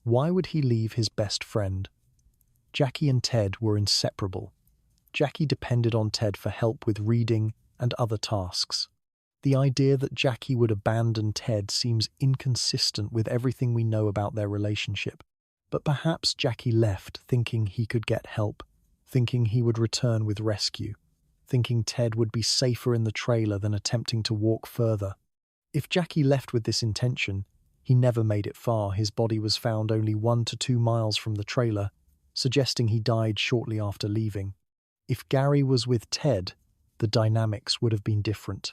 why would he leave his best friend? Jackie and Ted were inseparable. Jackie depended on Ted for help with reading and other tasks. The idea that Jackie would abandon Ted seems inconsistent with everything we know about their relationship. But perhaps Jackie left thinking he could get help, thinking he would return with rescue, thinking Ted would be safer in the trailer than attempting to walk further. If Jackie left with this intention, he never made it far. His body was found only 1 to 2 miles from the trailer, suggesting he died shortly after leaving. If Gary was with Ted, the dynamics would have been different.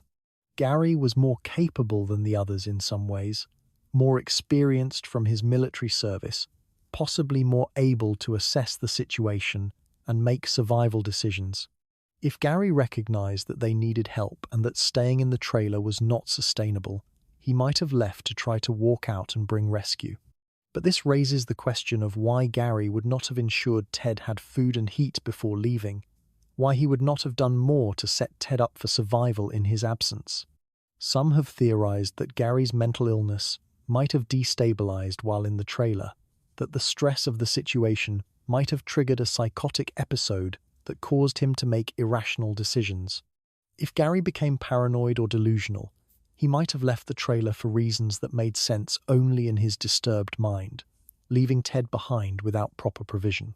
Gary was more capable than the others in some ways, more experienced from his military service, possibly more able to assess the situation and make survival decisions. If Gary recognized that they needed help and that staying in the trailer was not sustainable, he might have left to try to walk out and bring rescue. But this raises the question of why Gary would not have ensured Ted had food and heat before leaving, why he would not have done more to set Ted up for survival in his absence. Some have theorized that Gary's mental illness might have destabilized while in the trailer, that the stress of the situation might have triggered a psychotic episode that caused him to make irrational decisions. If Gary became paranoid or delusional, he might have left the trailer for reasons that made sense only in his disturbed mind, leaving Ted behind without proper provision.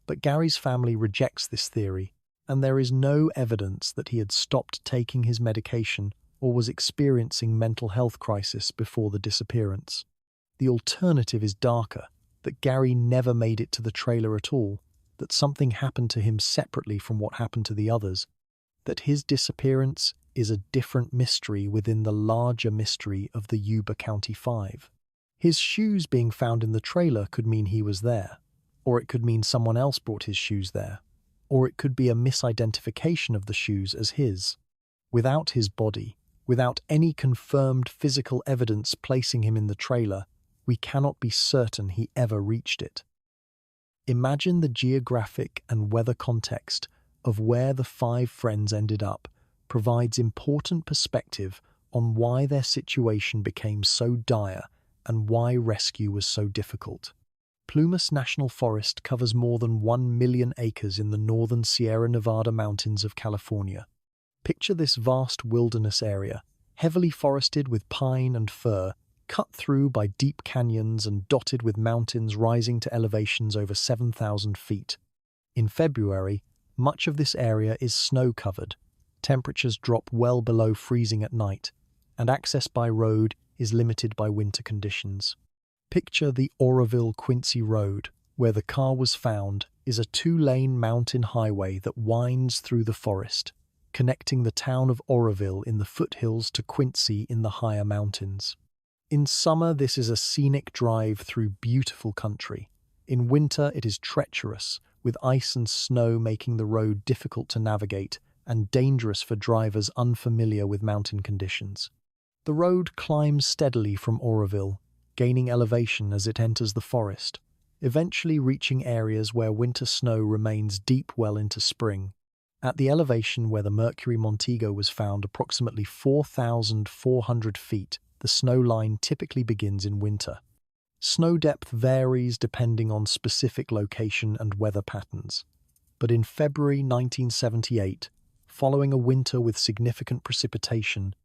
But Gary's family rejects this theory, and there is no evidence that he had stopped taking his medication or was experiencing mental health crisis before the disappearance. The alternative is darker, that Gary never made it to the trailer at all, that something happened to him separately from what happened to the others, that his disappearance is a different mystery within the larger mystery of the Yuba County Five. His shoes being found in the trailer could mean he was there, or it could mean someone else brought his shoes there, or it could be a misidentification of the shoes as his. Without his body, without any confirmed physical evidence placing him in the trailer, we cannot be certain he ever reached it. Imagine the geographic and weather context of where the five friends ended up provides important perspective on why their situation became so dire and why rescue was so difficult. Plumas National Forest covers more than 1 million acres in the northern Sierra Nevada mountains of California. Picture this vast wilderness area, heavily forested with pine and fir, cut through by deep canyons and dotted with mountains rising to elevations over 7,000 feet. In February, much of this area is snow-covered. Temperatures drop well below freezing at night, and access by road is limited by winter conditions. Picture the Oroville-Quincy Road, where the car was found, is a 2-lane mountain highway that winds through the forest, connecting the town of Oroville in the foothills to Quincy in the higher mountains. In summer, this is a scenic drive through beautiful country. In winter, it is treacherous, with ice and snow making the road difficult to navigate and dangerous for drivers unfamiliar with mountain conditions. The road climbs steadily from Oroville, gaining elevation as it enters the forest, eventually reaching areas where winter snow remains deep well into spring. At the elevation where the Mercury Montego was found, approximately 4,400 feet, the snow line typically begins in winter. Snow depth varies depending on specific location and weather patterns. But in February 1978, following a winter with significant precipitation,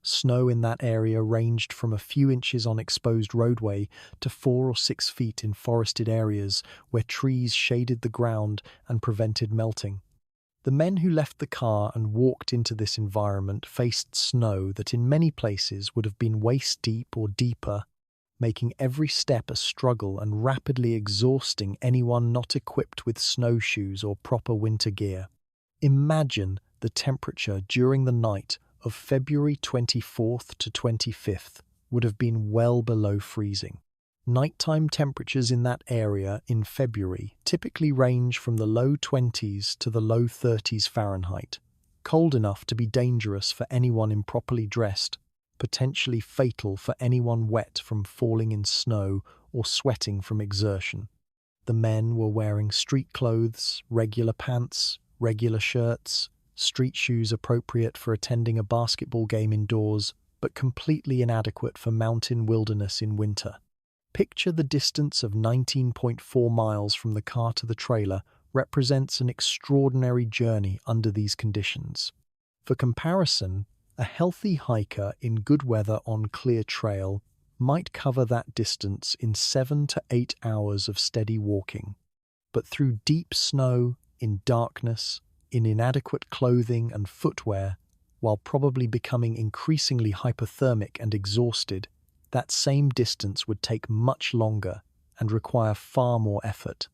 snow in that area ranged from a few inches on exposed roadway to 4 or 6 feet in forested areas where trees shaded the ground and prevented melting. The men who left the car and walked into this environment faced snow that in many places would have been waist-deep or deeper, making every step a struggle and rapidly exhausting anyone not equipped with snowshoes or proper winter gear. Imagine the temperature during the night of February 24th to 25th would have been well below freezing. Nighttime temperatures in that area in February typically range from the low 20s to the low 30s Fahrenheit, cold enough to be dangerous for anyone improperly dressed, potentially fatal for anyone wet from falling in snow or sweating from exertion. The men were wearing street clothes, regular pants, regular shirts, street shoes appropriate for attending a basketball game indoors, but completely inadequate for mountain wilderness in winter. Picture the distance of 19.4 miles from the car to the trailer represents an extraordinary journey under these conditions. For comparison, a healthy hiker in good weather on clear trail might cover that distance in 7 to 8 hours of steady walking. But through deep snow, in darkness, in inadequate clothing and footwear, while probably becoming increasingly hypothermic and exhausted, that same distance would take much longer and require far more effort.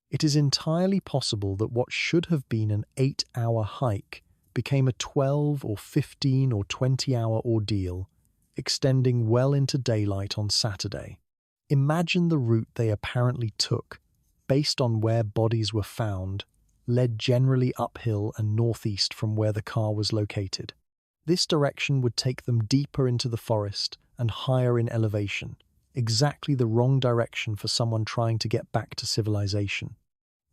It is entirely possible that what should have been an 8-hour hike became a 12 or 15 or 20-hour ordeal, extending well into daylight on Saturday. Imagine the route they apparently took, based on where bodies were found, led generally uphill and northeast from where the car was located. This direction would take them deeper into the forest and higher in elevation, exactly the wrong direction for someone trying to get back to civilization.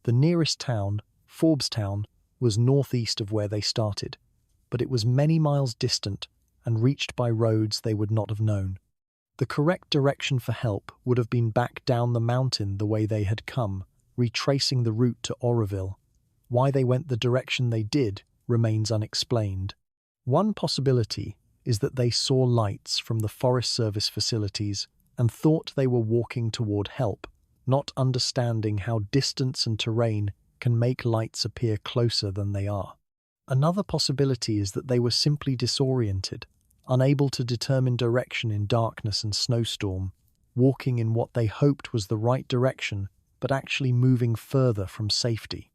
The nearest town, Forbes-town, was northeast of where they started, but it was many miles distant and reached by roads they would not have known. The correct direction for help would have been back down the mountain the way they had come, retracing the route to Oroville. Why they went the direction they did remains unexplained. One possibility is that they saw lights from the Forest Service facilities and thought they were walking toward help, not understanding how distance and terrain can make lights appear closer than they are. Another possibility is that they were simply disoriented, unable to determine direction in darkness and snowstorm, walking in what they hoped was the right direction, but actually moving further from safety.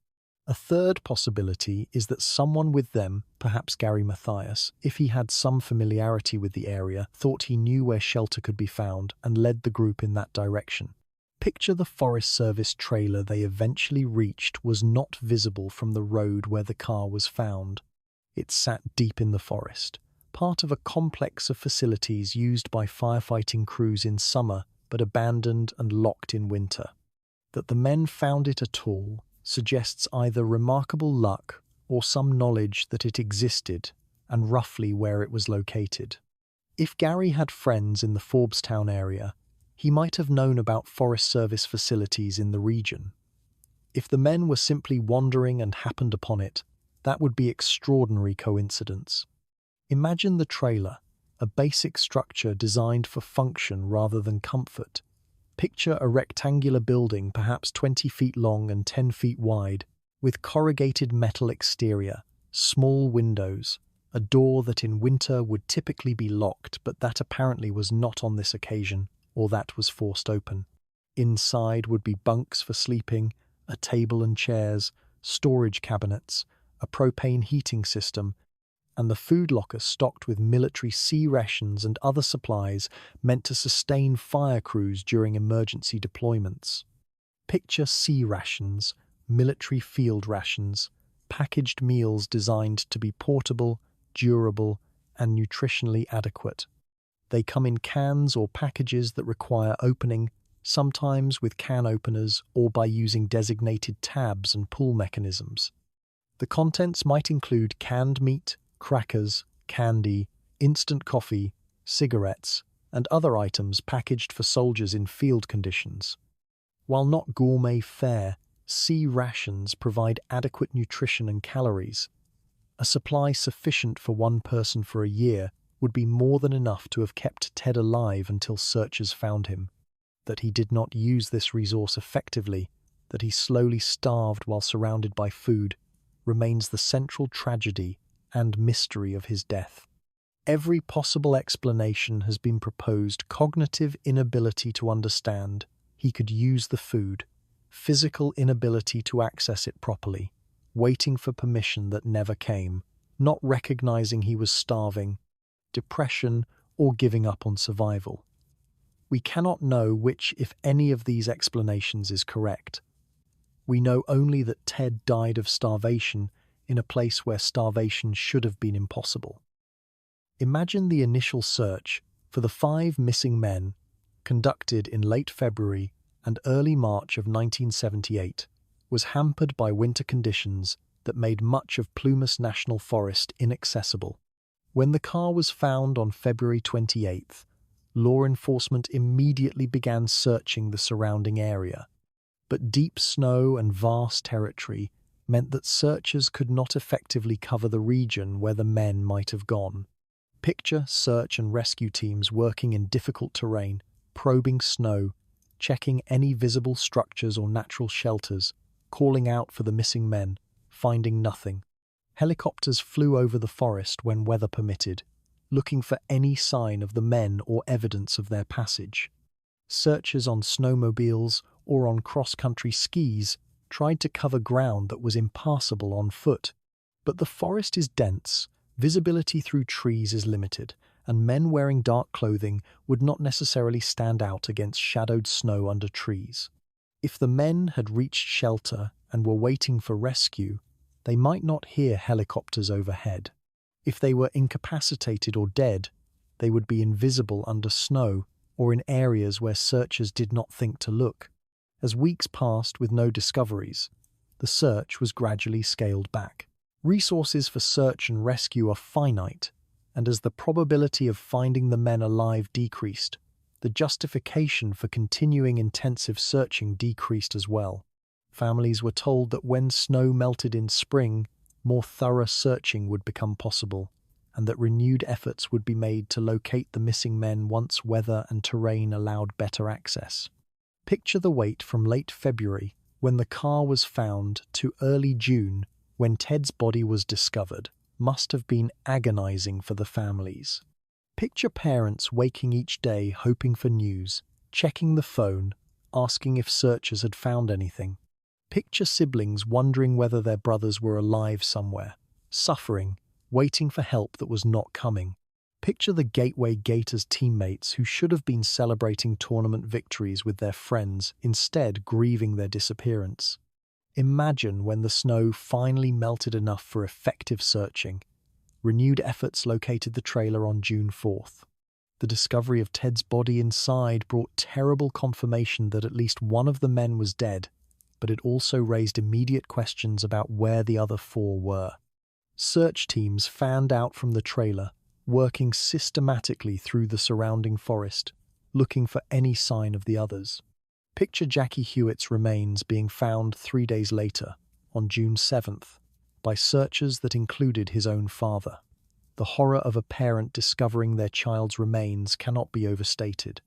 A third possibility is that someone with them, perhaps Gary Mathias, if he had some familiarity with the area, thought he knew where shelter could be found and led the group in that direction. Picture the Forest Service trailer they eventually reached was not visible from the road where the car was found. It sat deep in the forest, part of a complex of facilities used by firefighting crews in summer but abandoned and locked in winter. That the men found it at all suggests either remarkable luck or some knowledge that it existed and roughly where it was located. If Gary had friends in the Forbestown area, he might have known about Forest Service facilities in the region. If the men were simply wandering and happened upon it, that would be extraordinary coincidence. Imagine the trailer, a basic structure designed for function rather than comfort. Picture a rectangular building, perhaps 20 feet long and 10 feet wide, with corrugated metal exterior, small windows, a door that in winter would typically be locked, but that apparently was not on this occasion, or that was forced open. Inside would be bunks for sleeping, a table and chairs, storage cabinets, a propane heating system, and the food locker stocked with military sea rations and other supplies meant to sustain fire crews during emergency deployments. Picture sea rations, military field rations, packaged meals designed to be portable, durable, and nutritionally adequate. They come in cans or packages that require opening, sometimes with can openers or by using designated tabs and pull mechanisms. The contents might include canned meat, crackers, candy, instant coffee, cigarettes, and other items packaged for soldiers in field conditions. While not gourmet fare, sea rations provide adequate nutrition and calories. A supply sufficient for one person for a year would be more than enough to have kept Ted alive until searchers found him. That he did not use this resource effectively, that he slowly starved while surrounded by food, remains the central tragedy and mystery of his death. Every possible explanation has been proposed: cognitive inability to understand he could use the food, physical inability to access it properly, waiting for permission that never came, not recognizing he was starving, depression, or giving up on survival. We cannot know which, if any, of these explanations is correct. We know only that Ted died of starvation in a place where starvation should have been impossible. Imagine the initial search for the 5 missing men, conducted in late February and early March of 1978, was hampered by winter conditions that made much of Plumas National Forest inaccessible. When the car was found on February 28th, law enforcement immediately began searching the surrounding area. But deep snow and vast territory meant that searchers could not effectively cover the region where the men might have gone. Picture search and rescue teams working in difficult terrain, probing snow, checking any visible structures or natural shelters, calling out for the missing men, finding nothing. Helicopters flew over the forest when weather permitted, looking for any sign of the men or evidence of their passage. Searchers on snowmobiles or on cross-country skis tried to cover ground that was impassable on foot. But the forest is dense, visibility through trees is limited, and men wearing dark clothing would not necessarily stand out against shadowed snow under trees. If the men had reached shelter and were waiting for rescue, they might not hear helicopters overhead. If they were incapacitated or dead, they would be invisible under snow or in areas where searchers did not think to look. As weeks passed with no discoveries, the search was gradually scaled back. Resources for search and rescue are finite, and as the probability of finding the men alive decreased, the justification for continuing intensive searching decreased as well. Families were told that when snow melted in spring, more thorough searching would become possible, and that renewed efforts would be made to locate the missing men once weather and terrain allowed better access. Picture the wait from late February when the car was found to early June, when Ted's body was discovered, must have been agonizing for the families. Picture parents waking each day hoping for news, checking the phone, asking if searchers had found anything. Picture siblings wondering whether their brothers were alive somewhere, suffering, waiting for help that was not coming. Picture the Gateway Gators teammates who should have been celebrating tournament victories with their friends, instead grieving their disappearance. Imagine when the snow finally melted enough for effective searching. Renewed efforts located the trailer on June 4th. The discovery of Ted's body inside brought terrible confirmation that at least one of the men was dead, but it also raised immediate questions about where the other four were. Search teams fanned out from the trailer, working systematically through the surrounding forest, looking for any sign of the others. Picture Jackie Hewitt's remains being found 3 days later, on June 7th, by searchers that included his own father. The horror of a parent discovering their child's remains cannot be overstated.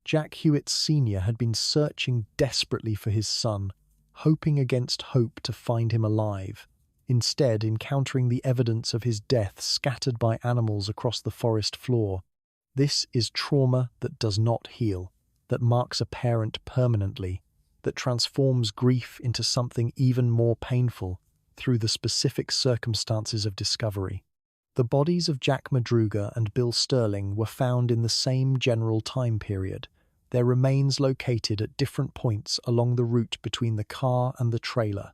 Jack Hewitt Sr. had been searching desperately for his son, hoping against hope to find him alive, instead encountering the evidence of his death scattered by animals across the forest floor. This is trauma that does not heal, that marks a parent permanently, that transforms grief into something even more painful through the specific circumstances of discovery. The bodies of Jack Madruga and Bill Sterling were found in the same general time period, their remains located at different points along the route between the car and the trailer.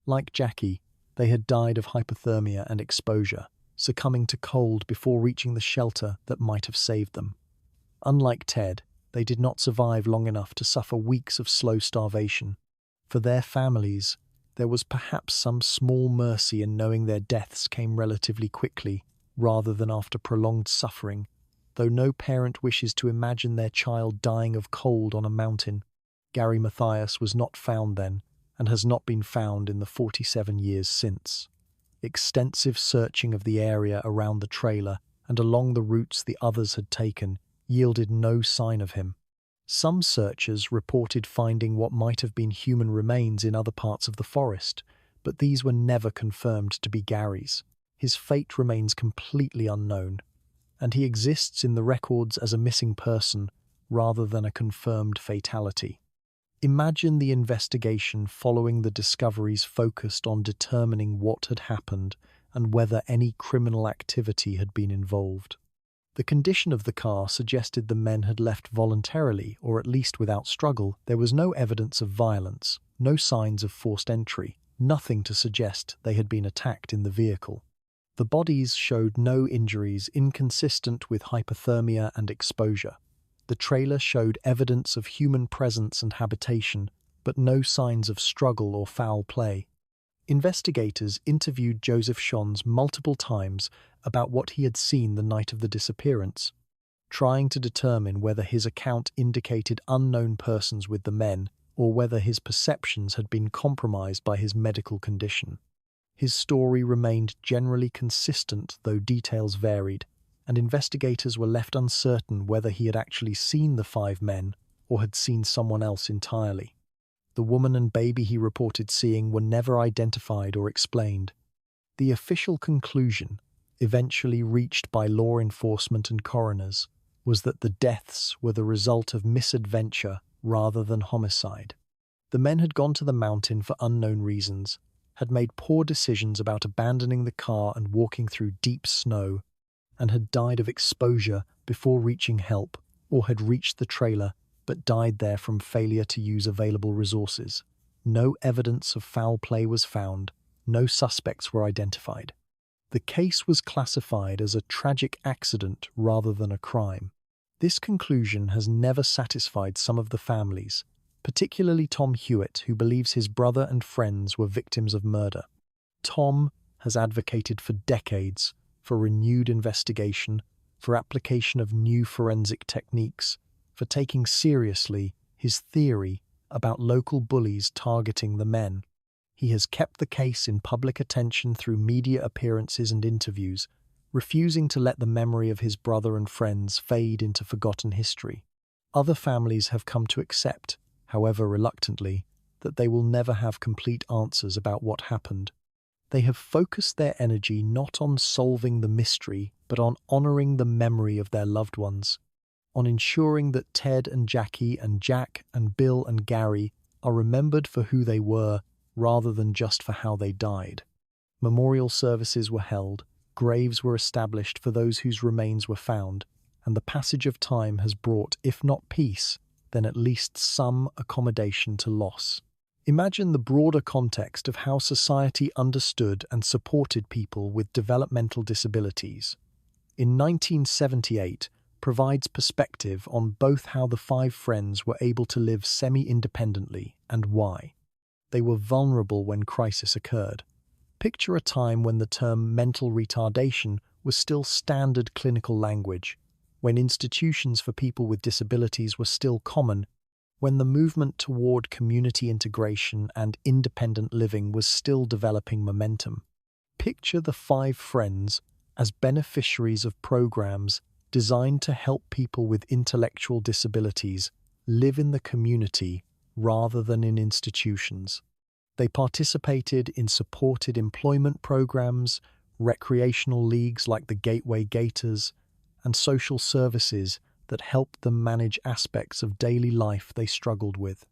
Like Jackie, they had died of hypothermia and exposure, succumbing to cold before reaching the shelter that might have saved them. Unlike Ted, they did not survive long enough to suffer weeks of slow starvation. For their families, there was perhaps some small mercy in knowing their deaths came relatively quickly, rather than after prolonged suffering, though no parent wishes to imagine their child dying of cold on a mountain. Gary Mathias was not found then, and has not been found in the 47 years since. Extensive searching of the area around the trailer and along the routes the others had taken yielded no sign of him. Some searchers reported finding what might have been human remains in other parts of the forest, but these were never confirmed to be Gary's. His fate remains completely unknown, and he exists in the records as a missing person rather than a confirmed fatality. Imagine the investigation following the discoveries focused on determining what had happened and whether any criminal activity had been involved. The condition of the car suggested the men had left voluntarily, or at least without struggle. There was no evidence of violence, no signs of forced entry, nothing to suggest they had been attacked in the vehicle. The bodies showed no injuries inconsistent with hypothermia and exposure. The trailer showed evidence of human presence and habitation, but no signs of struggle or foul play. Investigators interviewed Joseph Shons multiple times about what he had seen the night of the disappearance, trying to determine whether his account indicated unknown persons with the men or whether his perceptions had been compromised by his medical condition. His story remained generally consistent, though details varied, and investigators were left uncertain whether he had actually seen the 5 men or had seen someone else entirely. The woman and baby he reported seeing were never identified or explained. The official conclusion, eventually reached by law enforcement and coroners, was that the deaths were the result of misadventure rather than homicide. The men had gone to the mountain for unknown reasons, had made poor decisions about abandoning the car and walking through deep snow, and had died of exposure before reaching help, or had reached the trailer but died there from failure to use available resources. No evidence of foul play was found, no suspects were identified. The case was classified as a tragic accident rather than a crime. This conclusion has never satisfied some of the families, particularly Tom Hewitt, who believes his brother and friends were victims of murder. Tom has advocated for decades for renewed investigation, for application of new forensic techniques, for taking seriously his theory about local bullies targeting the men. He has kept the case in public attention through media appearances and interviews, refusing to let the memory of his brother and friends fade into forgotten history. Other families have come to accept, however reluctantly, that they will never have complete answers about what happened. They have focused their energy not on solving the mystery, but on honoring the memory of their loved ones, on ensuring that Ted and Jackie and Jack and Bill and Gary are remembered for who they were rather than just for how they died. Memorial services were held, graves were established for those whose remains were found, and the passage of time has brought, if not peace, then at least some accommodation to loss. Imagine the broader context of how society understood and supported people with developmental disabilities. In 1978, provides perspective on both how the five friends were able to live semi-independently and why. They were vulnerable when crisis occurred. Picture a time when the term mental retardation was still standard clinical language, when institutions for people with disabilities were still common, when the movement toward community integration and independent living was still developing momentum. Picture the five friends as beneficiaries of programs designed to help people with intellectual disabilities live in the community rather than in institutions. They participated in supported employment programs, recreational leagues like the Gateway Gators, and social services that helped them manage aspects of daily life they struggled with.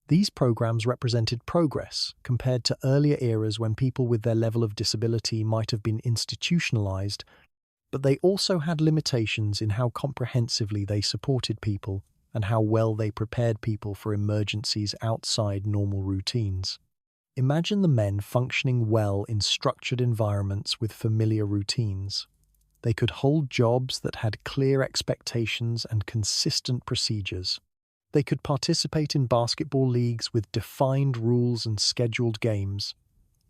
These programs represented progress compared to earlier eras when people with their level of disability might have been institutionalized, but they also had limitations in how comprehensively they supported people and how well they prepared people for emergencies outside normal routines. Imagine the men functioning well in structured environments with familiar routines. They could hold jobs that had clear expectations and consistent procedures. They could participate in basketball leagues with defined rules and scheduled games.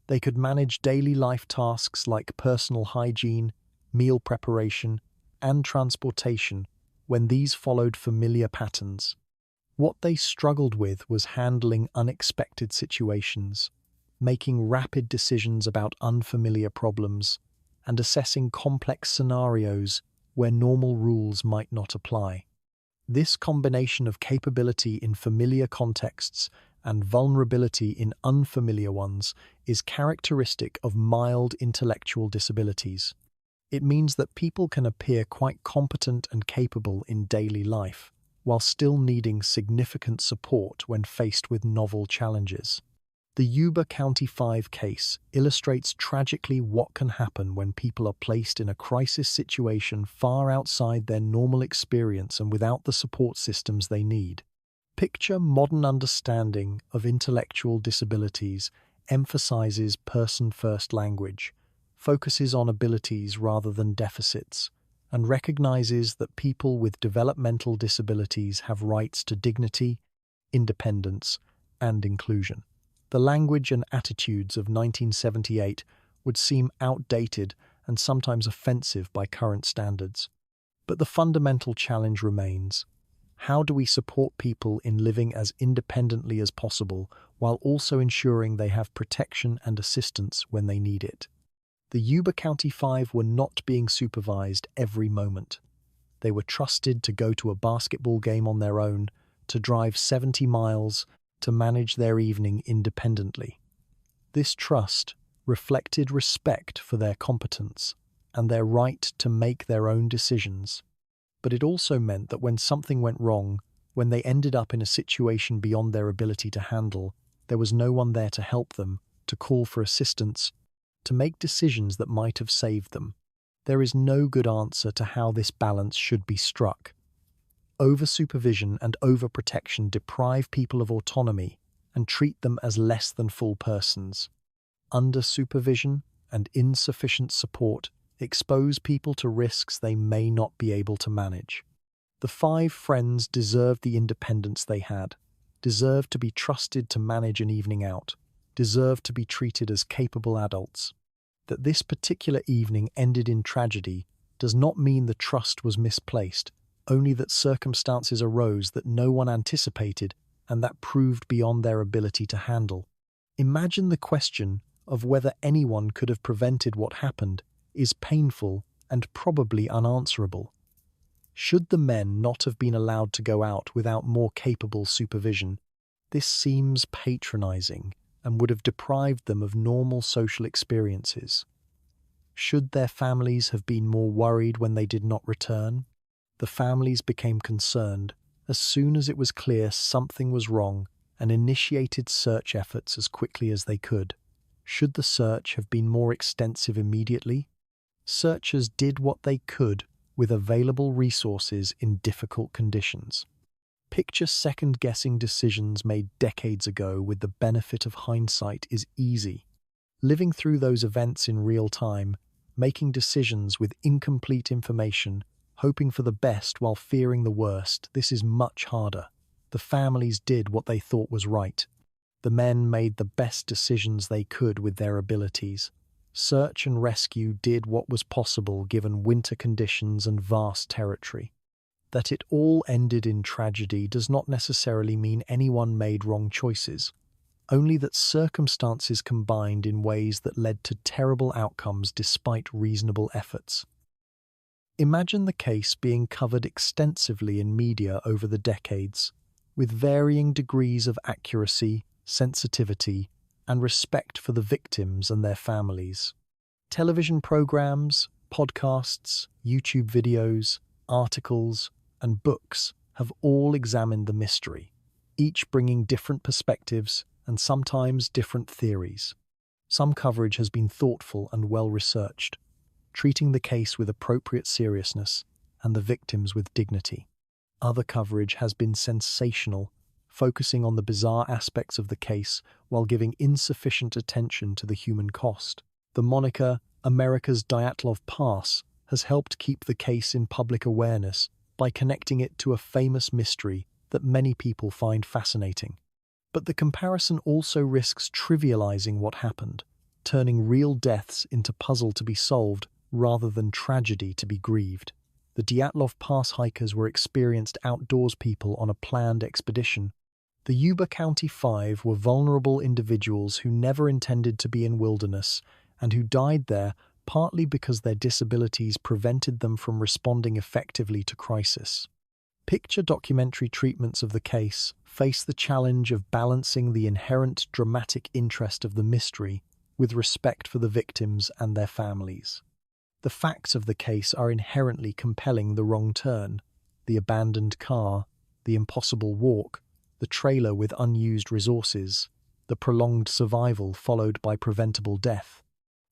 They could manage daily life tasks like personal hygiene, meal preparation, and transportation when these followed familiar patterns. What they struggled with was handling unexpected situations, making rapid decisions about unfamiliar problems, and assessing complex scenarios where normal rules might not apply. This combination of capability in familiar contexts and vulnerability in unfamiliar ones is characteristic of mild intellectual disabilities. It means that people can appear quite competent and capable in daily life, while still needing significant support when faced with novel challenges. The Yuba County 5 case illustrates tragically what can happen when people are placed in a crisis situation far outside their normal experience and without the support systems they need. Picture modern understanding of intellectual disabilities emphasizes person-first language, focuses on abilities rather than deficits, and recognizes that people with developmental disabilities have rights to dignity, independence, and inclusion. The language and attitudes of 1978 would seem outdated and sometimes offensive by current standards. But the fundamental challenge remains: how do we support people in living as independently as possible while also ensuring they have protection and assistance when they need it? The Yuba County 5 were not being supervised every moment. They were trusted to go to a basketball game on their own, to drive 70 miles, to manage their evening independently. This trust reflected respect for their competence and their right to make their own decisions. But it also meant that when something went wrong, when they ended up in a situation beyond their ability to handle, there was no one there to help them, to call for assistance, to make decisions that might have saved them. There is no good answer to how this balance should be struck. Over-supervision and over-protection deprive people of autonomy and treat them as less than full persons. Under-supervision and insufficient support expose people to risks they may not be able to manage. The 5 friends deserved the independence they had, deserved to be trusted to manage an evening out, deserved to be treated as capable adults. That this particular evening ended in tragedy does not mean the trust was misplaced, only that circumstances arose that no one anticipated and that proved beyond their ability to handle. Imagine the question of whether anyone could have prevented what happened is painful and probably unanswerable. Should the men not have been allowed to go out without more capable supervision? This seems patronizing and would have deprived them of normal social experiences. Should their families have been more worried when they did not return? The families became concerned as soon as it was clear something was wrong and initiated search efforts as quickly as they could. Should the search have been more extensive immediately? Searchers did what they could with available resources in difficult conditions. Picture second-guessing decisions made decades ago with the benefit of hindsight is easy. Living through those events in real time, making decisions with incomplete information, hoping for the best while fearing the worst, this is much harder. The families did what they thought was right. The men made the best decisions they could with their abilities. Search and rescue did what was possible given winter conditions and vast territory. That it all ended in tragedy does not necessarily mean anyone made wrong choices, only that circumstances combined in ways that led to terrible outcomes despite reasonable efforts. Imagine the case being covered extensively in media over the decades, with varying degrees of accuracy, sensitivity, and respect for the victims and their families. Television programs, podcasts, YouTube videos, articles, and books have all examined the mystery, each bringing different perspectives and sometimes different theories. Some coverage has been thoughtful and well-researched, treating the case with appropriate seriousness and the victims with dignity. Other coverage has been sensational, focusing on the bizarre aspects of the case while giving insufficient attention to the human cost. The moniker, America's Dyatlov Pass, has helped keep the case in public awareness by connecting it to a famous mystery that many people find fascinating. But the comparison also risks trivializing what happened, turning real deaths into puzzle to be solved rather than tragedy to be grieved. The Dyatlov Pass hikers were experienced outdoors people on a planned expedition. The Yuba County Five were vulnerable individuals who never intended to be in wilderness and who died there partly because their disabilities prevented them from responding effectively to crisis. Picture documentary treatments of the case face the challenge of balancing the inherent dramatic interest of the mystery with respect for the victims and their families. The facts of the case are inherently compelling: the wrong turn, the abandoned car, the impossible walk, the trailer with unused resources, the prolonged survival followed by preventable death.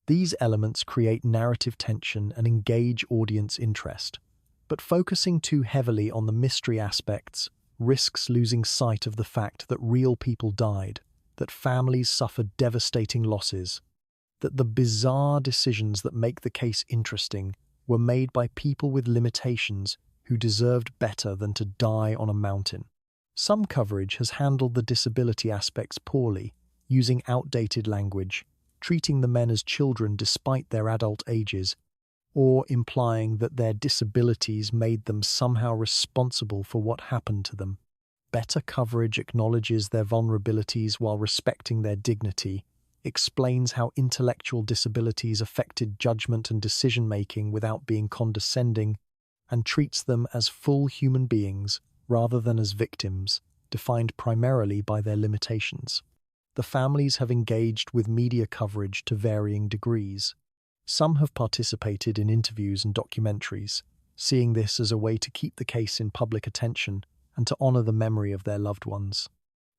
These elements create narrative tension and engage audience interest, but focusing too heavily on the mystery aspects risks losing sight of the fact that real people died, that families suffered devastating losses, that the bizarre decisions that make the case interesting were made by people with limitations who deserved better than to die on a mountain. Some coverage has handled the disability aspects poorly, using outdated language, treating the men as children despite their adult ages, or implying that their disabilities made them somehow responsible for what happened to them. Better coverage acknowledges their vulnerabilities while respecting their dignity, explains how intellectual disabilities affected judgment and decision-making without being condescending, and treats them as full human beings rather than as victims, defined primarily by their limitations. The families have engaged with media coverage to varying degrees. Some have participated in interviews and documentaries, seeing this as a way to keep the case in public attention and to honor the memory of their loved ones.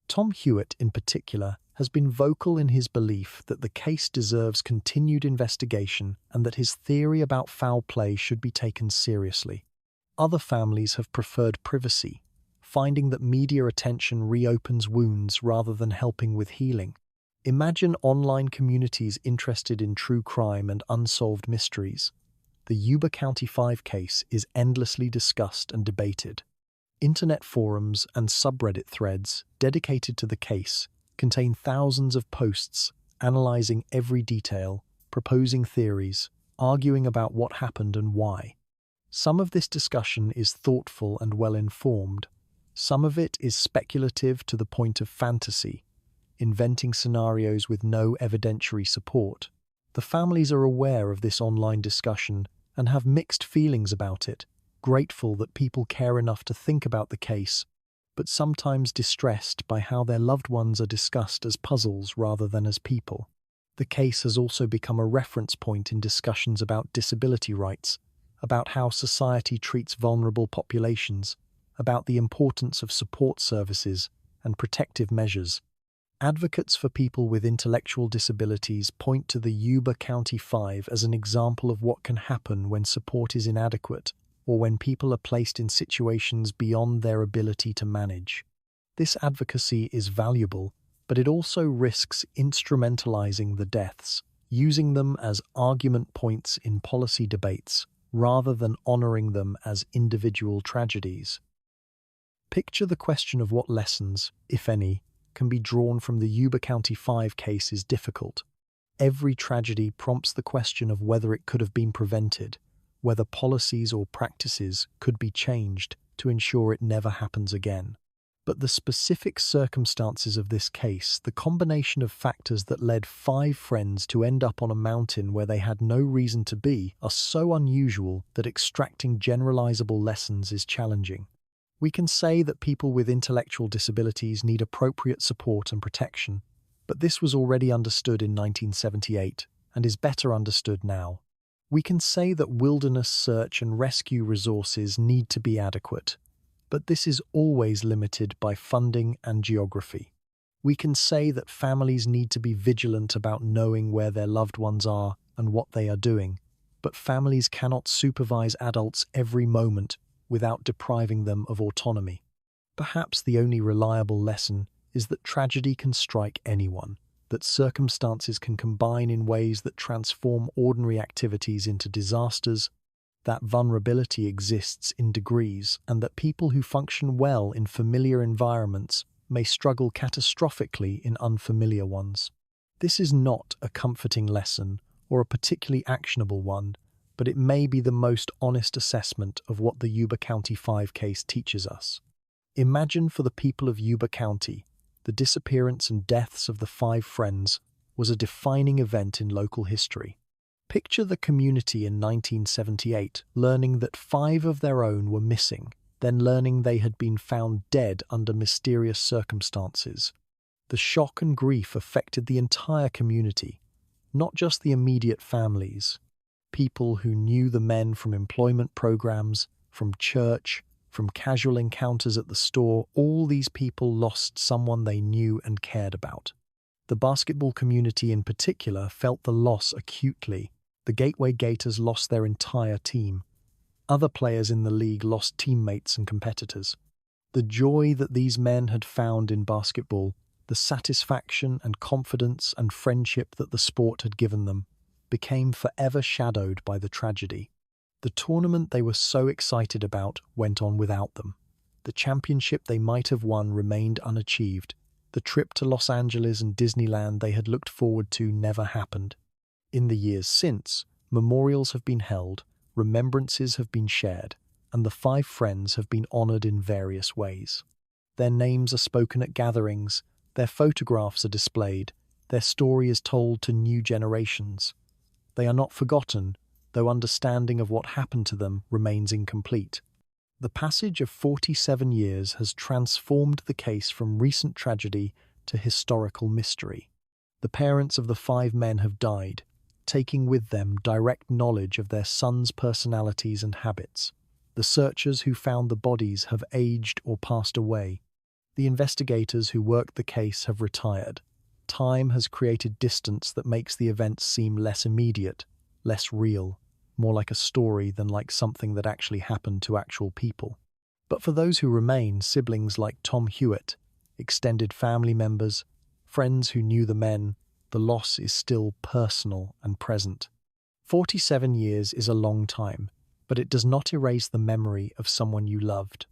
Tom Hewitt, in particular, has been vocal in his belief that the case deserves continued investigation and that his theory about foul play should be taken seriously. Other families have preferred privacy, finding that media attention reopens wounds rather than helping with healing. Imagine online communities interested in true crime and unsolved mysteries. The Yuba County 5 case is endlessly discussed and debated. Internet forums and subreddit threads dedicated to the case contain thousands of posts analyzing every detail, proposing theories, arguing about what happened and why. Some of this discussion is thoughtful and well-informed. Some of it is speculative to the point of fantasy, inventing scenarios with no evidentiary support. The families are aware of this online discussion and have mixed feelings about it, grateful that people care enough to think about the case, but sometimes distressed by how their loved ones are discussed as puzzles rather than as people. The case has also become a reference point in discussions about disability rights, about how society treats vulnerable populations, about the importance of support services and protective measures. Advocates for people with intellectual disabilities point to the Yuba County 5 as an example of what can happen when support is inadequate or when people are placed in situations beyond their ability to manage. This advocacy is valuable, but it also risks instrumentalizing the deaths, using them as argument points in policy debates rather than honoring them as individual tragedies. Picture the question of what lessons, if any, can be drawn from the Yuba County 5 case is difficult. Every tragedy prompts the question of whether it could have been prevented, whether policies or practices could be changed to ensure it never happens again. But the specific circumstances of this case, the combination of factors that led 5 friends to end up on a mountain where they had no reason to be, are so unusual that extracting generalizable lessons is challenging. We can say that people with intellectual disabilities need appropriate support and protection, but this was already understood in 1978 and is better understood now. We can say that wilderness search and rescue resources need to be adequate, but this is always limited by funding and geography. We can say that families need to be vigilant about knowing where their loved ones are and what they are doing, but families cannot supervise adults every moment without depriving them of autonomy. Perhaps the only reliable lesson is that tragedy can strike anyone, that circumstances can combine in ways that transform ordinary activities into disasters, that vulnerability exists in degrees, and that people who function well in familiar environments may struggle catastrophically in unfamiliar ones. This is not a comforting lesson or a particularly actionable one, but it may be the most honest assessment of what the Yuba County 5 case teaches us. Imagine for the people of Yuba County, the disappearance and deaths of the 5 friends was a defining event in local history. Picture the community in 1978 learning that 5 of their own were missing, then learning they had been found dead under mysterious circumstances. The shock and grief affected the entire community, not just the immediate families. People who knew the men from employment programs, from church, from casual encounters at the store, all these people lost someone they knew and cared about. The basketball community in particular felt the loss acutely. The Gateway Gators lost their entire team. Other players in the league lost teammates and competitors. The joy that these men had found in basketball, the satisfaction and confidence and friendship that the sport had given them, became forever shadowed by the tragedy. The tournament they were so excited about went on without them. The championship they might have won remained unachieved. The trip to Los Angeles and Disneyland they had looked forward to never happened. In the years since, memorials have been held, remembrances have been shared, and the 5 friends have been honored in various ways. Their names are spoken at gatherings, their photographs are displayed, their story is told to new generations. They are not forgotten, though understanding of what happened to them remains incomplete. The passage of 47 years has transformed the case from recent tragedy to historical mystery. The parents of the 5 men have died, taking with them direct knowledge of their sons' personalities and habits. The searchers who found the bodies have aged or passed away. The investigators who worked the case have retired. Time has created distance that makes the events seem less immediate, less real, more like a story than like something that actually happened to actual people. But for those who remain, siblings like Tom Hewitt, extended family members, friends who knew the men, the loss is still personal and present. 47 years is a long time, but it does not erase the memory of someone you loved.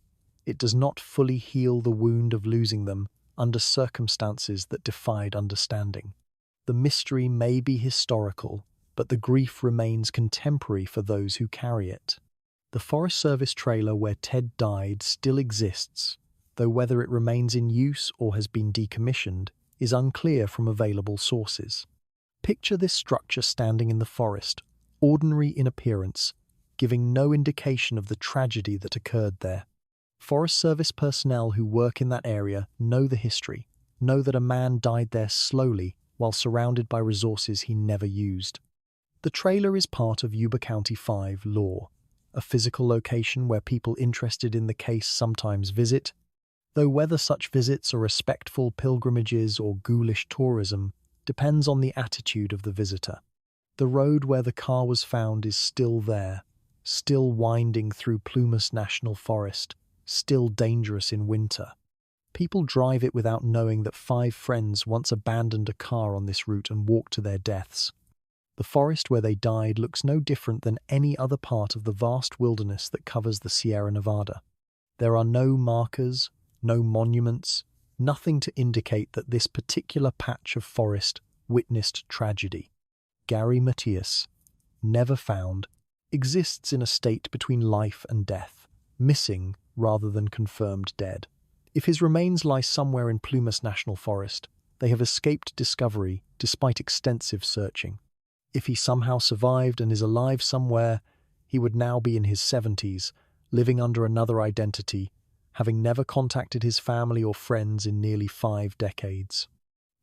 It does not fully heal the wound of losing them under circumstances that defied understanding. The mystery may be historical, but the grief remains contemporary for those who carry it. The Forest Service trailer where Ted died still exists, though whether it remains in use or has been decommissioned is unclear from available sources. Picture this structure standing in the forest, ordinary in appearance, giving no indication of the tragedy that occurred there. Forest Service personnel who work in that area know the history, know that a man died there slowly while surrounded by resources he never used. The trailer is part of Yuba County 5 law, a physical location where people interested in the case sometimes visit, though whether such visits are respectful pilgrimages or ghoulish tourism depends on the attitude of the visitor. The road where the car was found is still there, still winding through Plumas National Forest, still dangerous in winter. People drive it without knowing that 5 friends once abandoned a car on this route and walked to their deaths. The forest where they died looks no different than any other part of the vast wilderness that covers the Sierra Nevada. There are no markers, no monuments, nothing to indicate that this particular patch of forest witnessed tragedy. Gary Mathias, never found, exists in a state between life and death, missing rather than confirmed dead. If his remains lie somewhere in Plumas National Forest, they have escaped discovery despite extensive searching. If he somehow survived and is alive somewhere, he would now be in his 70s, living under another identity, having never contacted his family or friends in nearly 5 decades.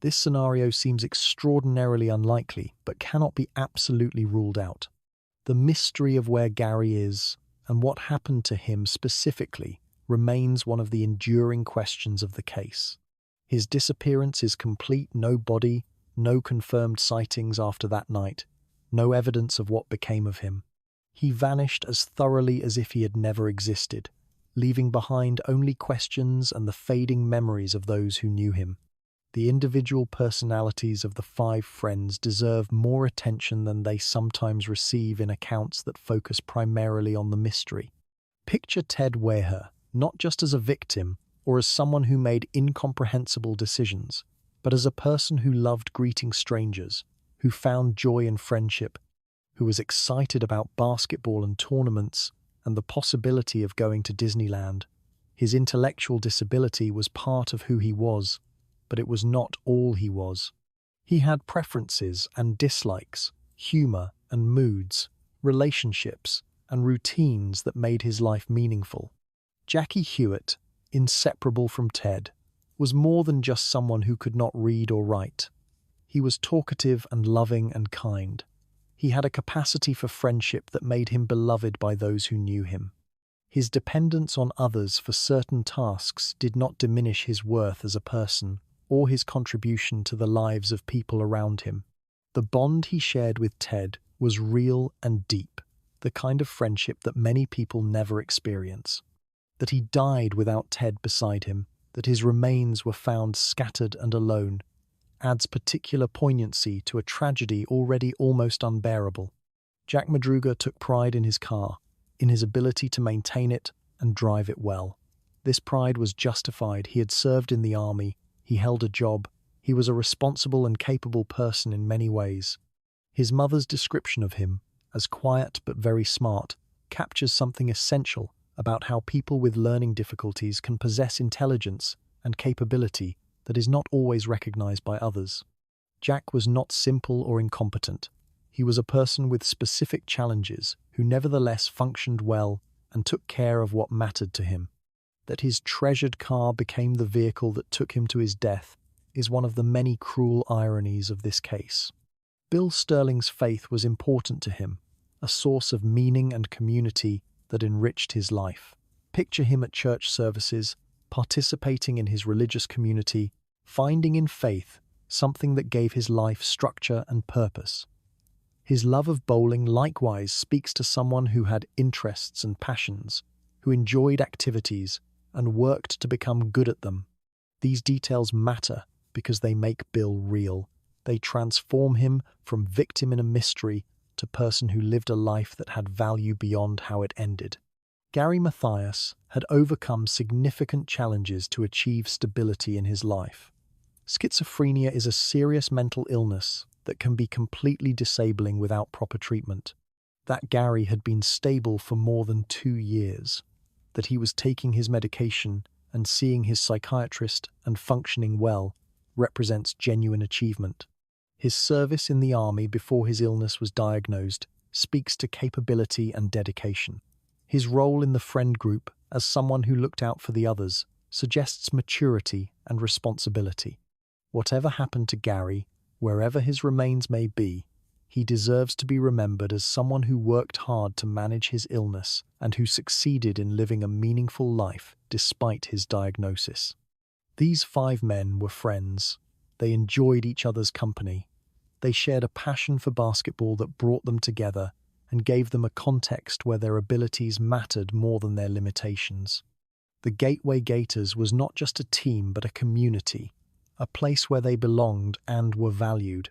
This scenario seems extraordinarily unlikely, but cannot be absolutely ruled out. The mystery of where Gary is, and what happened to him specifically, remains one of the enduring questions of the case. His disappearance is complete, no body, no confirmed sightings after that night, no evidence of what became of him. He vanished as thoroughly as if he had never existed, leaving behind only questions and the fading memories of those who knew him. The individual personalities of the 5 friends deserve more attention than they sometimes receive in accounts that focus primarily on the mystery. Picture Ted Weher, not just as a victim or as someone who made incomprehensible decisions, but as a person who loved greeting strangers, who found joy in friendship, who was excited about basketball and tournaments and the possibility of going to Disneyland. His intellectual disability was part of who he was, but it was not all he was. He had preferences and dislikes, humor and moods, relationships and routines that made his life meaningful. Jackie Hewitt, inseparable from Ted, was more than just someone who could not read or write. He was talkative and loving and kind. He had a capacity for friendship that made him beloved by those who knew him. His dependence on others for certain tasks did not diminish his worth as a person or his contribution to the lives of people around him. The bond he shared with Ted was real and deep, the kind of friendship that many people never experience. That he died without Ted beside him, that his remains were found scattered and alone, adds particular poignancy to a tragedy already almost unbearable. Jack Madruga took pride in his car, in his ability to maintain it and drive it well. This pride was justified. He had served in the army, he held a job, he was a responsible and capable person in many ways. His mother's description of him, as quiet but very smart, captures something essential about how people with learning difficulties can possess intelligence and capability that is not always recognized by others. Jack was not simple or incompetent. He was a person with specific challenges who nevertheless functioned well and took care of what mattered to him. That his treasured car became the vehicle that took him to his death is one of the many cruel ironies of this case. Bill Sterling's faith was important to him, a source of meaning and community that enriched his life. Picture him at church services, participating in his religious community, finding in faith something that gave his life structure and purpose. His love of bowling likewise speaks to someone who had interests and passions, who enjoyed activities and worked to become good at them. These details matter because they make Bill real. They transform him from victim in a mystery to person who lived a life that had value beyond how it ended. Gary Mathias had overcome significant challenges to achieve stability in his life. Schizophrenia is a serious mental illness that can be completely disabling without proper treatment. That Gary had been stable for more than 2 years, that he was taking his medication and seeing his psychiatrist and functioning well represents genuine achievement. His service in the army before his illness was diagnosed speaks to capability and dedication. His role in the friend group as someone who looked out for the others, suggests maturity and responsibility. Whatever happened to Gary, wherever his remains may be, he deserves to be remembered as someone who worked hard to manage his illness and who succeeded in living a meaningful life despite his diagnosis. These 5 men were friends. They enjoyed each other's company. They shared a passion for basketball that brought them together and gave them a context where their abilities mattered more than their limitations. The Gateway Gators was not just a team but a community, a place where they belonged and were valued.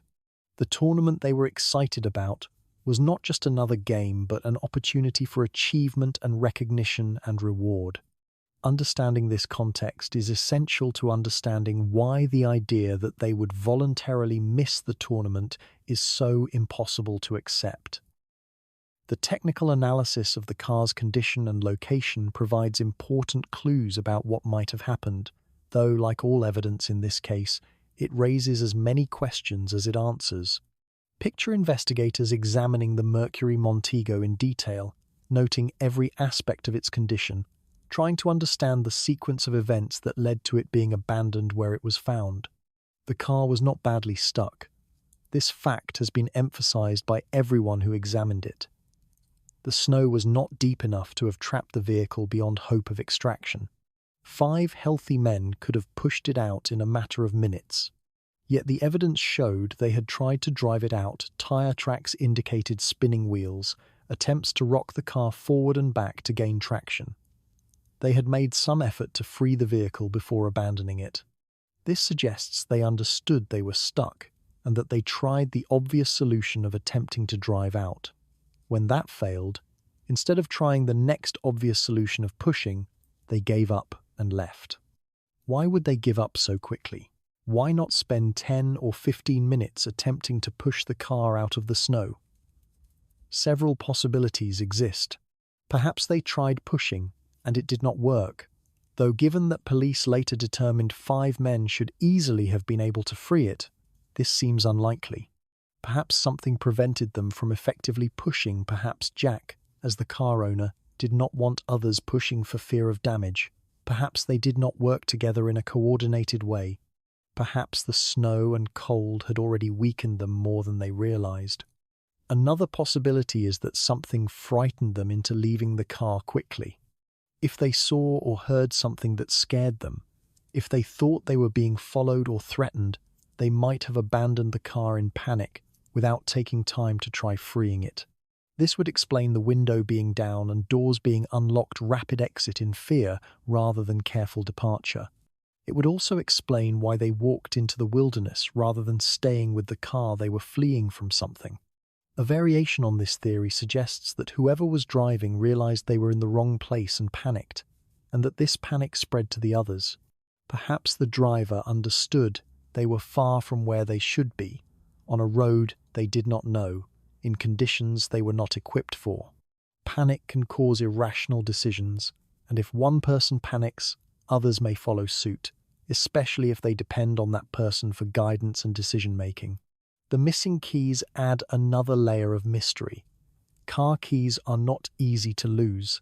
The tournament they were excited about was not just another game but an opportunity for achievement and recognition and reward. Understanding this context is essential to understanding why the idea that they would voluntarily miss the tournament is so impossible to accept. The technical analysis of the car's condition and location provides important clues about what might have happened, though, like all evidence in this case, it raises as many questions as it answers. Picture investigators examining the Mercury Montego in detail, noting every aspect of its condition, trying to understand the sequence of events that led to it being abandoned where it was found. The car was not badly stuck. This fact has been emphasized by everyone who examined it. The snow was not deep enough to have trapped the vehicle beyond hope of extraction. 5 healthy men could have pushed it out in a matter of minutes. Yet the evidence showed they had tried to drive it out. Tire tracks indicated spinning wheels, attempts to rock the car forward and back to gain traction. They had made some effort to free the vehicle before abandoning it. This suggests they understood they were stuck and that they tried the obvious solution of attempting to drive out. When that failed, instead of trying the next obvious solution of pushing, they gave up and left. Why would they give up so quickly? Why not spend 10 or 15 minutes attempting to push the car out of the snow? Several possibilities exist. Perhaps they tried pushing, and it did not work, though given that police later determined 5 men should easily have been able to free it, this seems unlikely. Perhaps something prevented them from effectively pushing. Perhaps Jack, as the car owner, did not want others pushing for fear of damage. Perhaps they did not work together in a coordinated way. Perhaps the snow and cold had already weakened them more than they realized. Another possibility is that something frightened them into leaving the car quickly. If they saw or heard something that scared them, if they thought they were being followed or threatened, they might have abandoned the car in panic without taking time to try freeing it. This would explain the window being down and doors being unlocked, rapid exit in fear rather than careful departure. It would also explain why they walked into the wilderness rather than staying with the car. They were fleeing from something. A variation on this theory suggests that whoever was driving realized they were in the wrong place and panicked, and that this panic spread to the others. Perhaps the driver understood they were far from where they should be, on a road they did not know, in conditions they were not equipped for. Panic can cause irrational decisions, and if one person panics, others may follow suit, especially if they depend on that person for guidance and decision-making. The missing keys add another layer of mystery. Car keys are not easy to lose,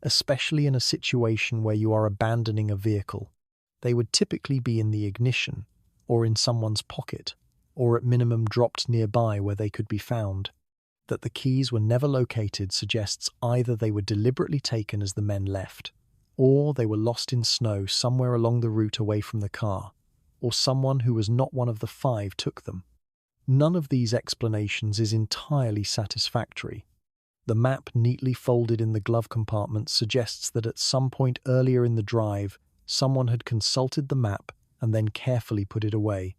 especially in a situation where you are abandoning a vehicle. They would typically be in the ignition, or in someone's pocket, or at minimum dropped nearby where they could be found. That the keys were never located suggests either they were deliberately taken as the men left, or they were lost in snow somewhere along the route away from the car, or someone who was not one of the 5 took them. None of these explanations is entirely satisfactory. The map neatly folded in the glove compartment suggests that at some point earlier in the drive, someone had consulted the map and then carefully put it away.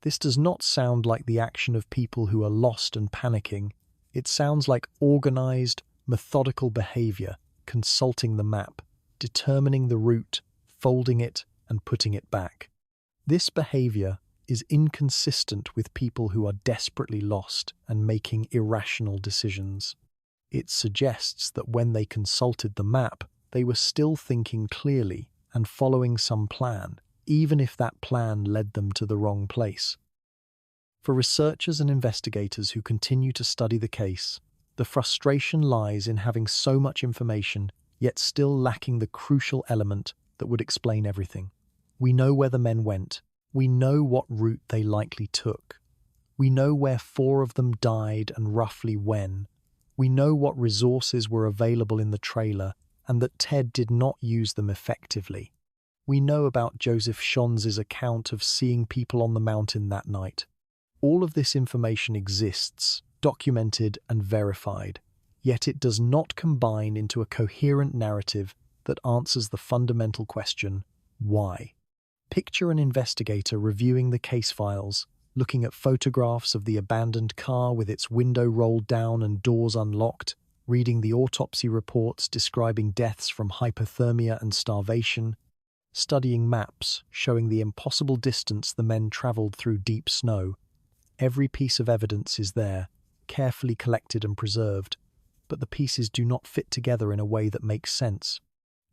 This does not sound like the action of people who are lost and panicking. It sounds like organized, methodical behavior, consulting the map, determining the route, folding it, and putting it back. This behavior is inconsistent with people who are desperately lost and making irrational decisions. It suggests that when they consulted the map, they were still thinking clearly and following some plan, even if that plan led them to the wrong place. For researchers and investigators who continue to study the case, the frustration lies in having so much information yet still lacking the crucial element that would explain everything. We know where the men went. We know what route they likely took. We know where 4 of them died and roughly when. We know what resources were available in the trailer and that Ted did not use them effectively. We know about Joseph Schonz's account of seeing people on the mountain that night. All of this information exists, documented and verified, yet it does not combine into a coherent narrative that answers the fundamental question, why? Picture an investigator reviewing the case files, looking at photographs of the abandoned car with its window rolled down and doors unlocked, reading the autopsy reports describing deaths from hypothermia and starvation, studying maps showing the impossible distance the men traveled through deep snow. Every piece of evidence is there, carefully collected and preserved, but the pieces do not fit together in a way that makes sense.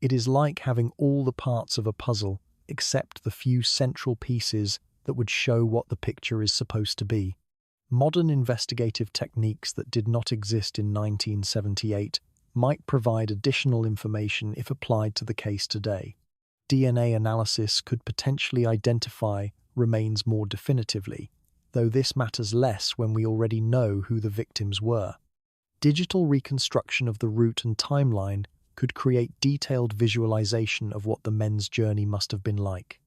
It is like having all the parts of a puzzle, except the few central pieces that would show what the picture is supposed to be. Modern investigative techniques that did not exist in 1978 might provide additional information if applied to the case today. DNA analysis could potentially identify remains more definitively, though this matters less when we already know who the victims were. Digital reconstruction of the route and timeline could create detailed visualization of what the men's journey must have been like.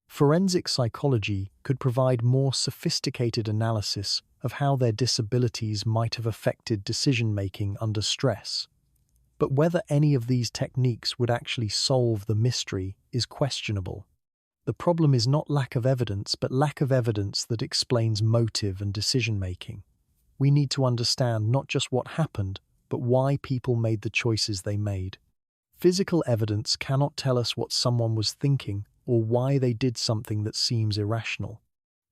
Forensic psychology could provide more sophisticated analysis of how their disabilities might have affected decision-making under stress. But whether any of these techniques would actually solve the mystery is questionable. The problem is not lack of evidence, but lack of evidence that explains motive and decision-making. We need to understand not just what happened, but why people made the choices they made. Physical evidence cannot tell us what someone was thinking or why they did something that seems irrational.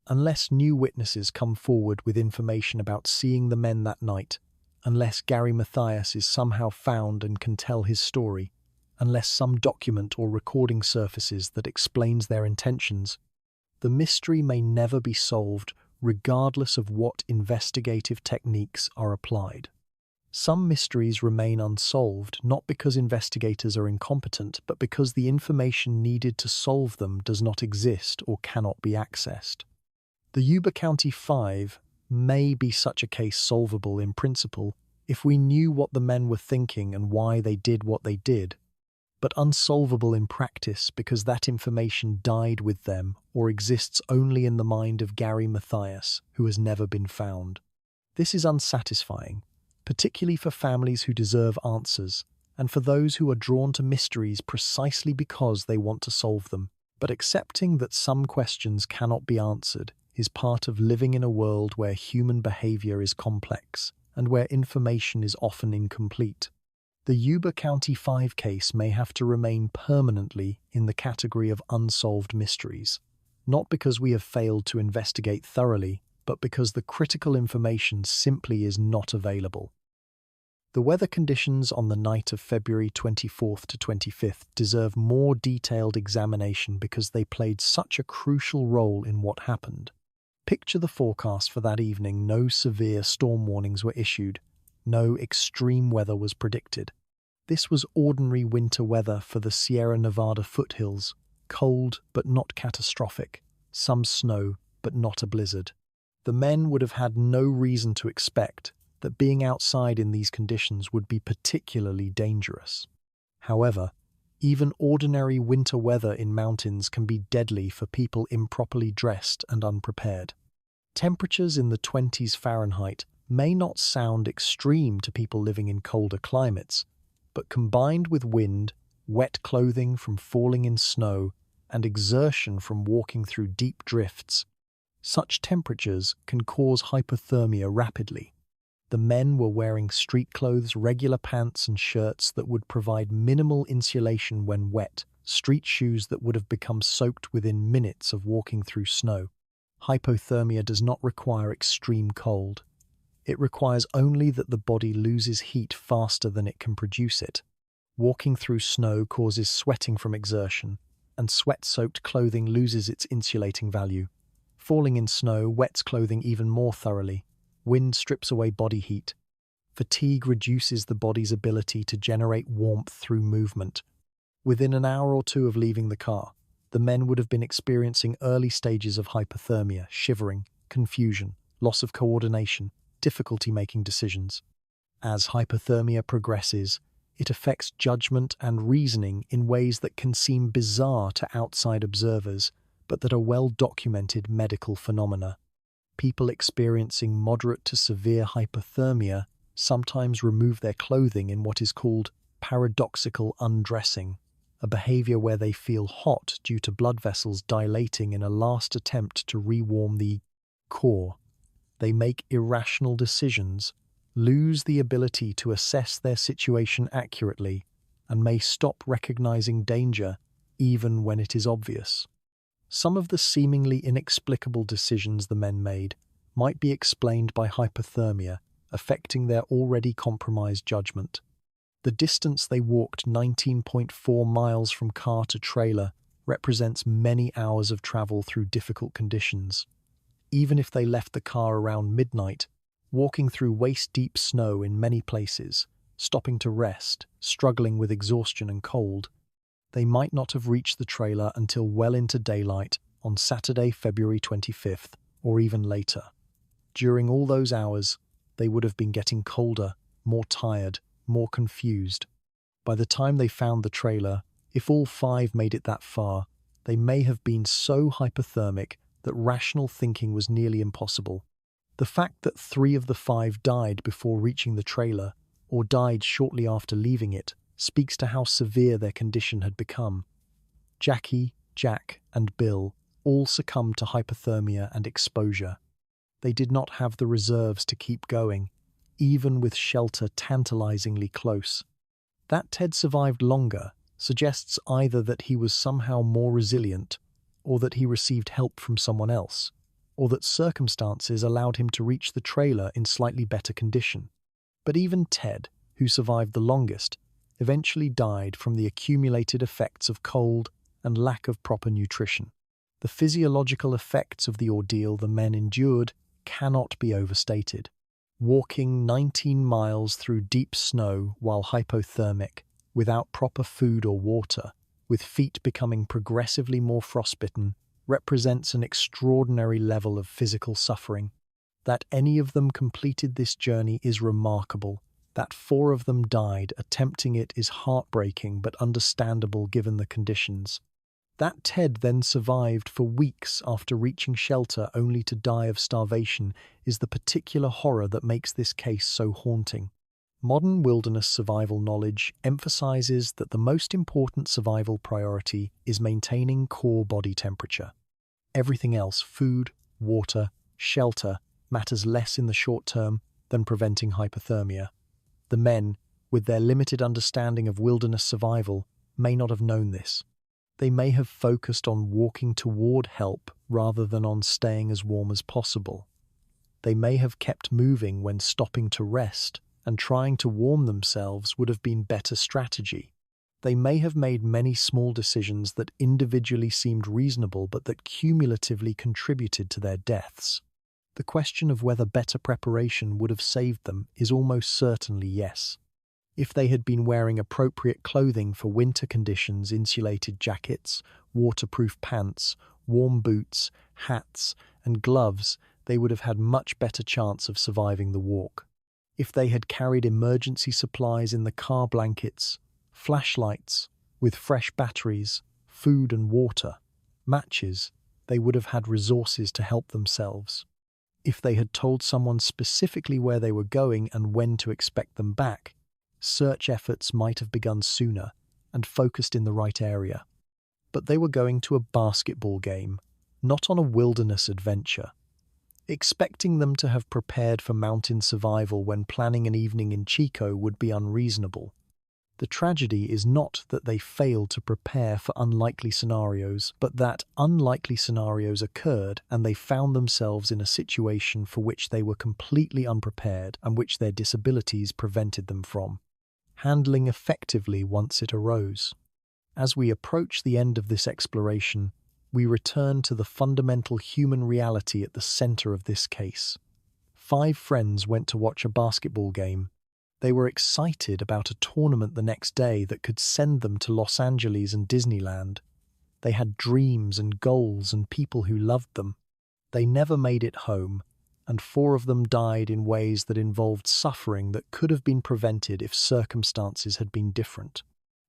Unless new witnesses come forward with information about seeing the men that night, unless Gary Mathias is somehow found and can tell his story, unless some document or recording surfaces that explains their intentions, the mystery may never be solved regardless of what investigative techniques are applied. Some mysteries remain unsolved not because investigators are incompetent, but because the information needed to solve them does not exist or cannot be accessed. The Yuba County 5 may be such a case solvable in principle if we knew what the men were thinking and why they did what they did, but unsolvable in practice because that information died with them or exists only in the mind of Gary Mathias, who has never been found. This is unsatisfying, particularly for families who deserve answers, and for those who are drawn to mysteries precisely because they want to solve them. But accepting that some questions cannot be answered is part of living in a world where human behavior is complex and where information is often incomplete. The Yuba County 5 case may have to remain permanently in the category of unsolved mysteries, not because we have failed to investigate thoroughly, but because the critical information simply is not available. The weather conditions on the night of February 24th to 25th deserve more detailed examination because they played such a crucial role in what happened. Picture the forecast for that evening. No severe storm warnings were issued. No extreme weather was predicted. This was ordinary winter weather for the Sierra Nevada foothills, cold but not catastrophic, some snow but not a blizzard. The men would have had no reason to expect that being outside in these conditions would be particularly dangerous. However, even ordinary winter weather in mountains can be deadly for people improperly dressed and unprepared. Temperatures in the 20s Fahrenheit may not sound extreme to people living in colder climates, but combined with wind, wet clothing from falling in snow, and exertion from walking through deep drifts, such temperatures can cause hypothermia rapidly. The men were wearing street clothes, regular pants and shirts that would provide minimal insulation when wet, street shoes that would have become soaked within minutes of walking through snow. Hypothermia does not require extreme cold. It requires only that the body loses heat faster than it can produce it. Walking through snow causes sweating from exertion, and sweat-soaked clothing loses its insulating value. Falling in snow wets clothing even more thoroughly. Wind strips away body heat. Fatigue reduces the body's ability to generate warmth through movement. Within an hour or two of leaving the car, the men would have been experiencing early stages of hypothermia, shivering, confusion, loss of coordination, difficulty making decisions. As hypothermia progresses, it affects judgment and reasoning in ways that can seem bizarre to outside observers, but that are well-documented medical phenomena. People experiencing moderate to severe hypothermia sometimes remove their clothing in what is called paradoxical undressing, a behavior where they feel hot due to blood vessels dilating in a last attempt to rewarm the core. They make irrational decisions, lose the ability to assess their situation accurately, and may stop recognizing danger even when it is obvious. Some of the seemingly inexplicable decisions the men made might be explained by hypothermia, affecting their already compromised judgment. The distance they walked, 19.4 miles from car to trailer, represents many hours of travel through difficult conditions. Even if they left the car around midnight, walking through waist-deep snow in many places, stopping to rest, struggling with exhaustion and cold, they might not have reached the trailer until well into daylight on Saturday, February 25th, or even later. During all those hours, they would have been getting colder, more tired, more confused. By the time they found the trailer, if all five made it that far, they may have been so hypothermic that rational thinking was nearly impossible. The fact that 3 of the 5 died before reaching the trailer, or died shortly after leaving it, speaks to how severe their condition had become. Jackie, Jack, and Bill all succumbed to hypothermia and exposure. They did not have the reserves to keep going, even with shelter tantalizingly close. That Ted survived longer suggests either that he was somehow more resilient, or that he received help from someone else, or that circumstances allowed him to reach the trailer in slightly better condition. But even Ted, who survived the longest, eventually died from the accumulated effects of cold and lack of proper nutrition. The physiological effects of the ordeal the men endured cannot be overstated. Walking 19 miles through deep snow while hypothermic, without proper food or water, with feet becoming progressively more frostbitten, represents an extraordinary level of physical suffering. That any of them completed this journey is remarkable. That 4 of them died attempting it is heartbreaking but understandable given the conditions. That Ted then survived for weeks after reaching shelter only to die of starvation is the particular horror that makes this case so haunting. Modern wilderness survival knowledge emphasizes that the most important survival priority is maintaining core body temperature. Everything else, food, water, shelter, matters less in the short term than preventing hypothermia. The men, with their limited understanding of wilderness survival, may not have known this. They may have focused on walking toward help rather than on staying as warm as possible. They may have kept moving when stopping to rest, and trying to warm themselves would have been better strategy. They may have made many small decisions that individually seemed reasonable but that cumulatively contributed to their deaths. The question of whether better preparation would have saved them is almost certainly yes. If they had been wearing appropriate clothing for winter conditions, insulated jackets, waterproof pants, warm boots, hats, and gloves, they would have had much better chance of surviving the walk. If they had carried emergency supplies in the car blankets, flashlights, with fresh batteries, food and water, matches, they would have had resources to help themselves. If they had told someone specifically where they were going and when to expect them back, search efforts might have begun sooner and focused in the right area. But they were going to a basketball game, not on a wilderness adventure. Expecting them to have prepared for mountain survival when planning an evening in Chico would be unreasonable. The tragedy is not that they failed to prepare for unlikely scenarios, but that unlikely scenarios occurred and they found themselves in a situation for which they were completely unprepared and which their disabilities prevented them from handling effectively once it arose. As we approach the end of this exploration, we return to the fundamental human reality at the center of this case. 5 friends went to watch a basketball game, They were excited about a tournament the next day that could send them to Los Angeles and Disneyland. They had dreams and goals and people who loved them. They never made it home, and 4 of them died in ways that involved suffering that could have been prevented if circumstances had been different.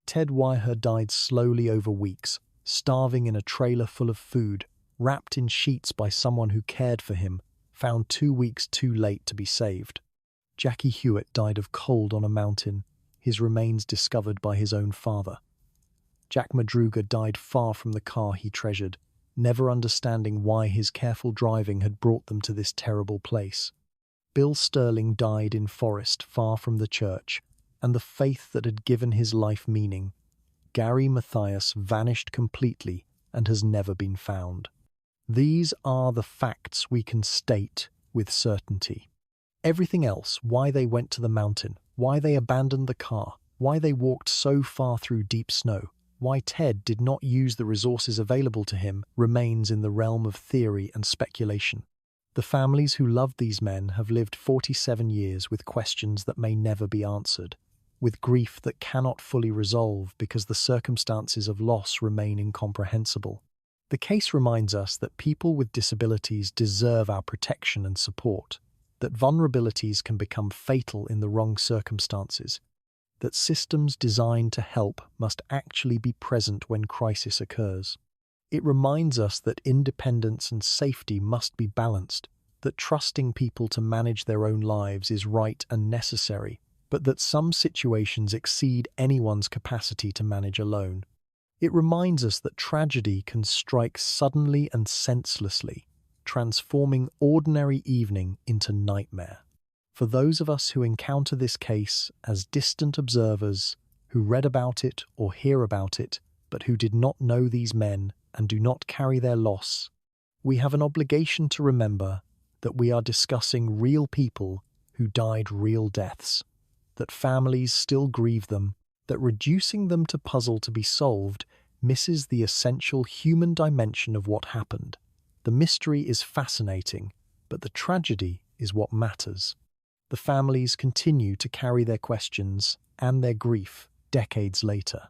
Ted Weiher died slowly over weeks, starving in a trailer full of food, wrapped in sheets by someone who cared for him, found 2 weeks too late to be saved. Jackie Hewitt died of cold on a mountain, his remains discovered by his own father. Jack Madruga died far from the car he treasured, never understanding why his careful driving had brought them to this terrible place. Bill Sterling died in forest far from the church, and the faith that had given his life meaning. Gary Mathias vanished completely and has never been found. These are the facts we can state with certainty. Everything else, why they went to the mountain, why they abandoned the car, why they walked so far through deep snow, why Ted did not use the resources available to him, remains in the realm of theory and speculation. The families who loved these men have lived 47 years with questions that may never be answered, with grief that cannot fully resolve because the circumstances of loss remain incomprehensible. The case reminds us that people with disabilities deserve our protection and support, that vulnerabilities can become fatal in the wrong circumstances, that systems designed to help must actually be present when crisis occurs. It reminds us that independence and safety must be balanced, that trusting people to manage their own lives is right and necessary, but that some situations exceed anyone's capacity to manage alone. It reminds us that tragedy can strike suddenly and senselessly, transforming ordinary evening into nightmare. For those of us who encounter this case as distant observers, who read about it or hear about it, but who did not know these men and do not carry their loss, we have an obligation to remember that we are discussing real people who died real deaths, that families still grieve them, that reducing them to puzzle to be solved misses the essential human dimension of what happened. The mystery is fascinating, but the tragedy is what matters. The families continue to carry their questions and their grief decades later.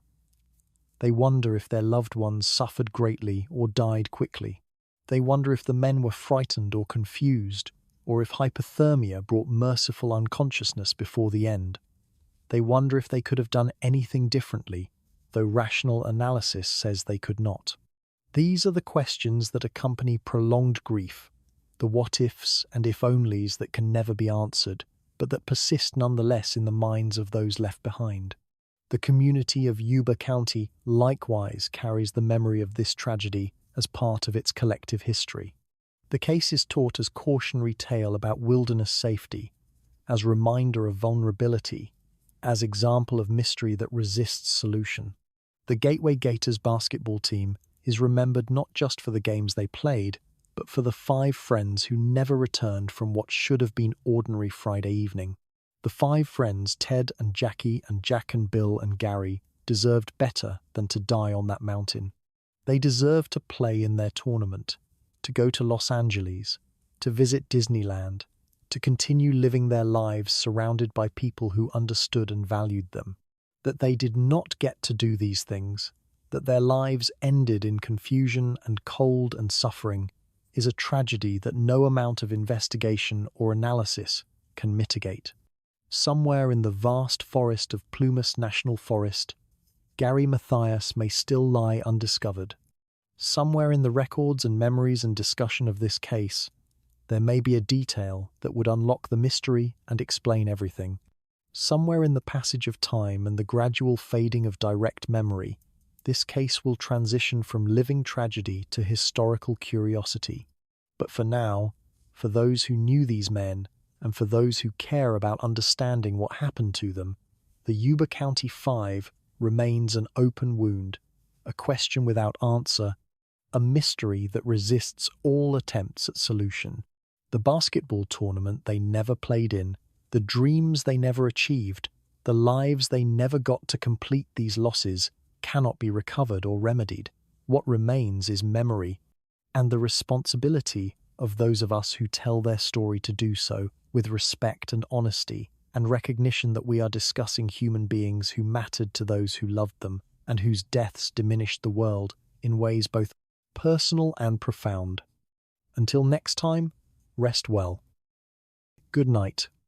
They wonder if their loved ones suffered greatly or died quickly. They wonder if the men were frightened or confused, or if hypothermia brought merciful unconsciousness before the end. They wonder if they could have done anything differently, though rational analysis says they could not. These are the questions that accompany prolonged grief, the what-ifs and if-onlys that can never be answered, but that persist nonetheless in the minds of those left behind. The community of Yuba County likewise carries the memory of this tragedy as part of its collective history. The case is taught as cautionary tale about wilderness safety, as reminder of vulnerability, as example of mystery that resists solution. The Gateway Gators basketball team is remembered not just for the games they played, but for the 5 friends who never returned from what should have been ordinary Friday evening. The 5 friends, Ted and Jackie and Jack and Bill and Gary, deserved better than to die on that mountain. They deserved to play in their tournament, to go to Los Angeles, to visit Disneyland, to continue living their lives surrounded by people who understood and valued them. That they did not get to do these things, that their lives ended in confusion and cold and suffering, is a tragedy that no amount of investigation or analysis can mitigate. Somewhere in the vast forest of Plumas National Forest, Gary Mathias may still lie undiscovered. Somewhere in the records and memories and discussion of this case, there may be a detail that would unlock the mystery and explain everything. Somewhere in the passage of time and the gradual fading of direct memory, this case will transition from living tragedy to historical curiosity. But for now, for those who knew these men, and for those who care about understanding what happened to them, the Yuba County 5 remains an open wound, a question without answer, a mystery that resists all attempts at solution. The basketball tournament they never played in, the dreams they never achieved, the lives they never got to complete, these losses cannot be recovered or remedied. What remains is memory, and the responsibility of those of us who tell their story to do so with respect and honesty, and recognition that we are discussing human beings who mattered to those who loved them and whose deaths diminished the world in ways both personal and profound. Until next time, rest well. Good night.